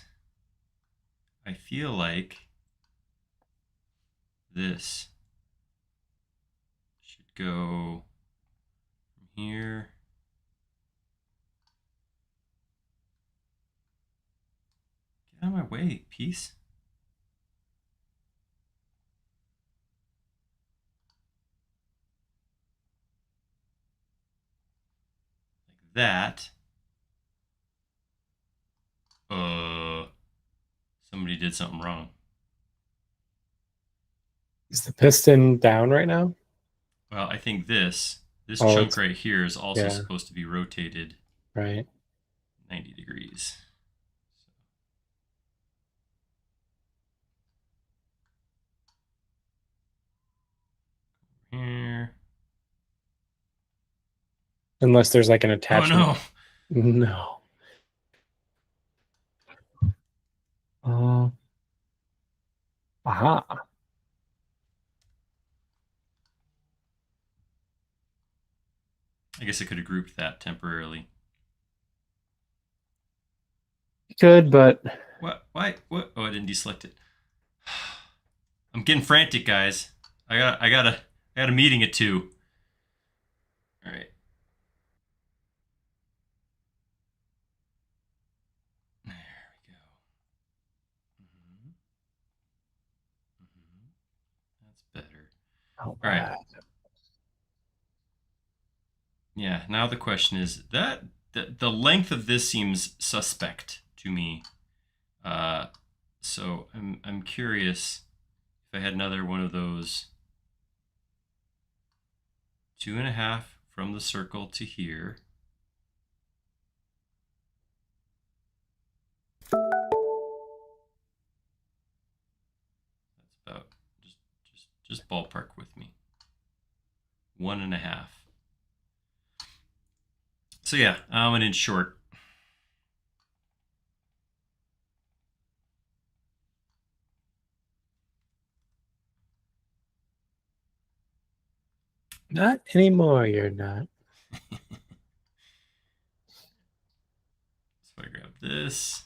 I feel like this should go from here. Get out of my way, piece. Like that. Somebody did something wrong. Is the piston down right now? Well, I think this chunk right here is also supposed to be rotated right 90 degrees. Here. Unless there's like an attachment. Oh no. No. Aha. I guess I could have grouped that temporarily. Could, but what? Why? What? Oh, I didn't deselect it. I'm getting frantic, guys. I got a meeting at 2. All right. There we go. That's better. All right. Yeah. Now the question is the length of this seems suspect to me. So I'm curious if I had another one of those 2.5 from the circle to here. That's about just ballpark with me. 1.5. So yeah, I'm an inch short. Not anymore, you're not. So I grab this.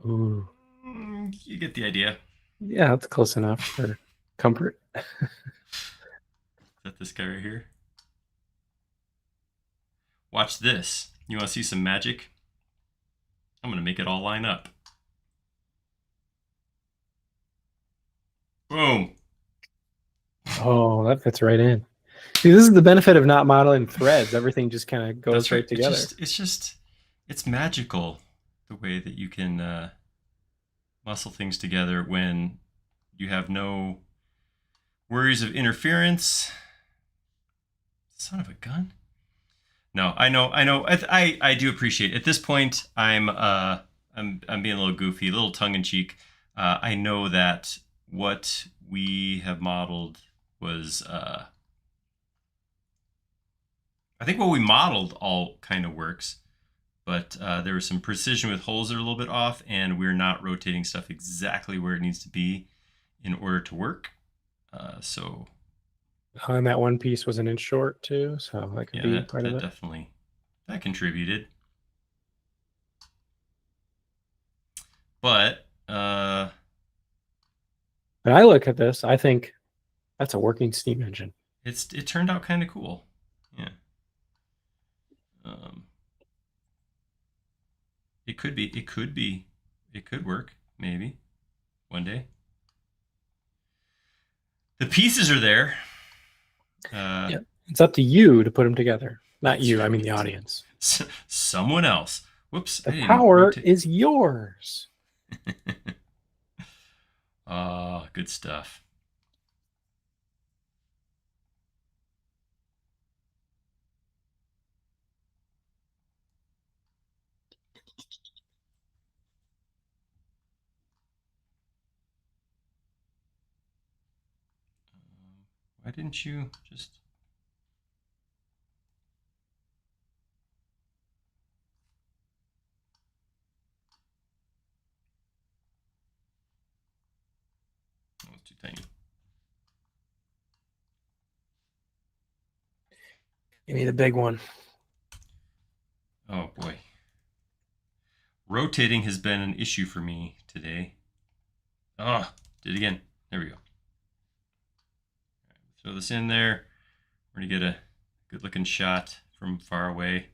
Ooh. You get the idea. Yeah, that's close enough for comfort. Is that this guy right here? Watch this. You want to see some magic? I'm going to make it all line up. Boom. Oh, that fits right in. See, this is the benefit of not modeling threads. Everything just kind of goes That's right. right together. It's magical the way that you can muscle things together when you have no worries of interference. Son of a gun. No, I know. I do appreciate it. At this point, I'm being a little goofy, a little tongue in cheek. I know that what we have modeled was I think what we modeled all kind of works, but there was some precision with holes that are a little bit off, and we're not rotating stuff exactly where it needs to be in order to work. So And that one piece was an inch short too, so that could be part of it. definitely that contributed. But when I look at this, I think that's a working steam engine. it turned out kind of cool. Yeah. It could be. It could work. Maybe one day. The pieces are there. Yeah, it's up to you to put them together. Not you. Right. I mean the audience. Someone else. Whoops. The power is yours. Good stuff. Why didn't you just... Oh, it's too tiny. Give me the big one. Oh, boy. Rotating has been an issue for me today. Oh, did it again. There we go. Right, throw this in there. We're going to get a good-looking shot from far away.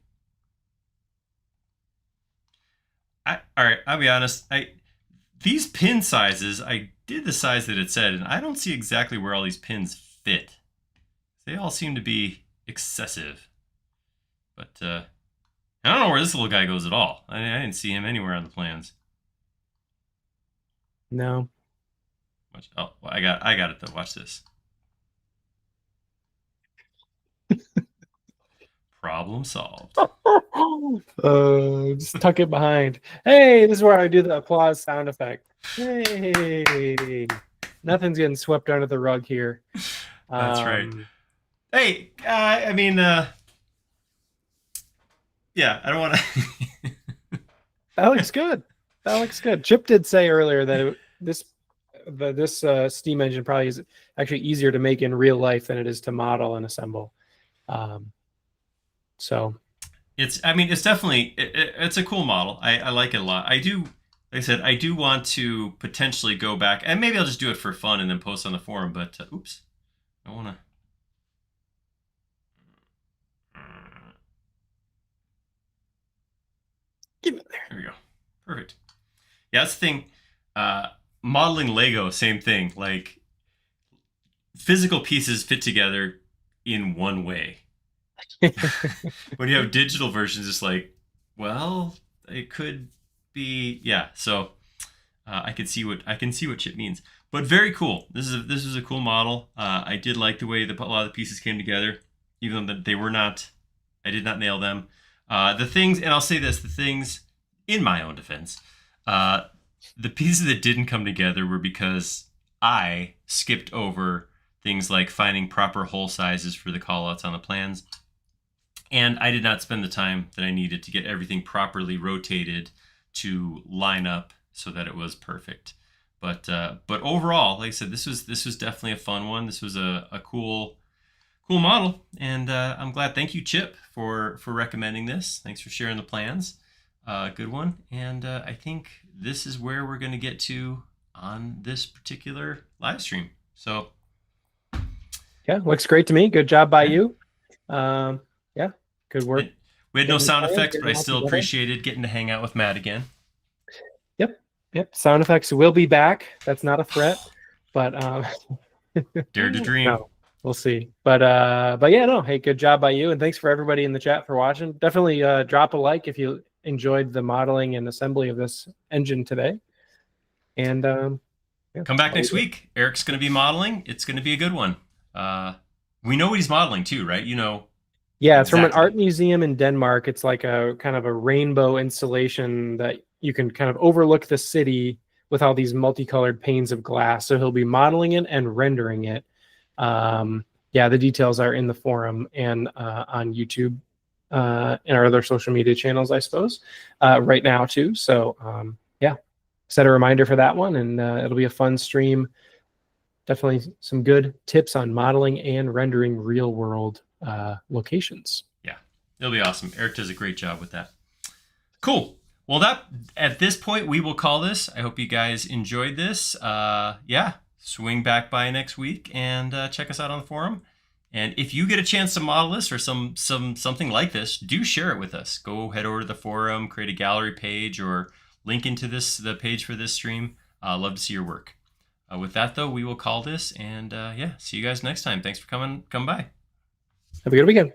All right, I'll be honest. These pin sizes, I did the size that it said, and I don't see exactly where all these pins fit. They all seem to be excessive. But I don't know where this little guy goes at all. I didn't see him anywhere on the plans. No. Oh, well, I got it though. Watch this. Problem solved. Just tuck it behind. Hey, this is where I do the applause sound effect. Hey, nothing's getting swept under the rug here. That's right. Hey, I mean, yeah, I don't want to. That looks good. That looks good. Chip did say earlier that this steam engine probably is actually easier to make in real life than it is to model and assemble. So It's definitely it's a cool model. I like it a lot. Like I said, I do want to potentially go back, and maybe I'll just do it for fun and then post on the forum. But oops, I want to. Give it there. There we go. Perfect. Yeah, that's the thing. modeling Lego, same thing. Like physical pieces fit together in one way. When you have digital versions, it's like, well, it could be, yeah. So I can see what chip means, but very cool. This is a cool model. I did like the way a lot of the pieces came together, even though they were not. I did not nail them. The things, and I'll say this: the things, in my own defense, uh, the pieces that didn't come together were because I skipped over things like finding proper hole sizes for the callouts on the plans, and I did not spend the time that I needed to get everything properly rotated to line up so that it was perfect. But overall, like I said, this was definitely a fun one. This was a cool model, and I'm glad. Thank you, Chip, for recommending this. Thanks for sharing the plans. Good one. And I think this is where we're going to get to on this particular live stream. So Yeah, looks great to me. Good job by you. Yeah, good work. We had no sound effects, but I still appreciated getting to hang out with Matt again. Yep. Sound effects will be back. That's not a threat, but Dare to dream. No, we'll see. But yeah, no. Hey, good job by you, and thanks for everybody in the chat for watching. Definitely drop a like if you enjoyed the modeling and assembly of this engine today. And yeah, come back next week. Eric's going to be modeling. It's going to be a good one. We know what he's modeling too, right? You know. Yeah, it's from an art museum in Denmark. It's like a kind of a rainbow installation that you can kind of overlook the city with all these multicolored panes of glass. So he'll be modeling it and rendering it. Yeah, the details are in the forum and on YouTube and our other social media channels, I suppose, right now too. So yeah, set a reminder for that one, and it'll be a fun stream. Definitely some good tips on modeling and rendering real world locations. Yeah, it'll be awesome. Eric does a great job with that. Cool. Well, that at this point we will call this. I hope you guys enjoyed this. Yeah, swing back by next week and check us out on the forum. And if you get a chance to model this or something like this, do share it with us. Go head over to the forum, create a gallery page, or link into the page for this stream. Love to see your work. With that though, we will call this, and yeah, see you guys next time. Thanks for coming by. Have a good weekend.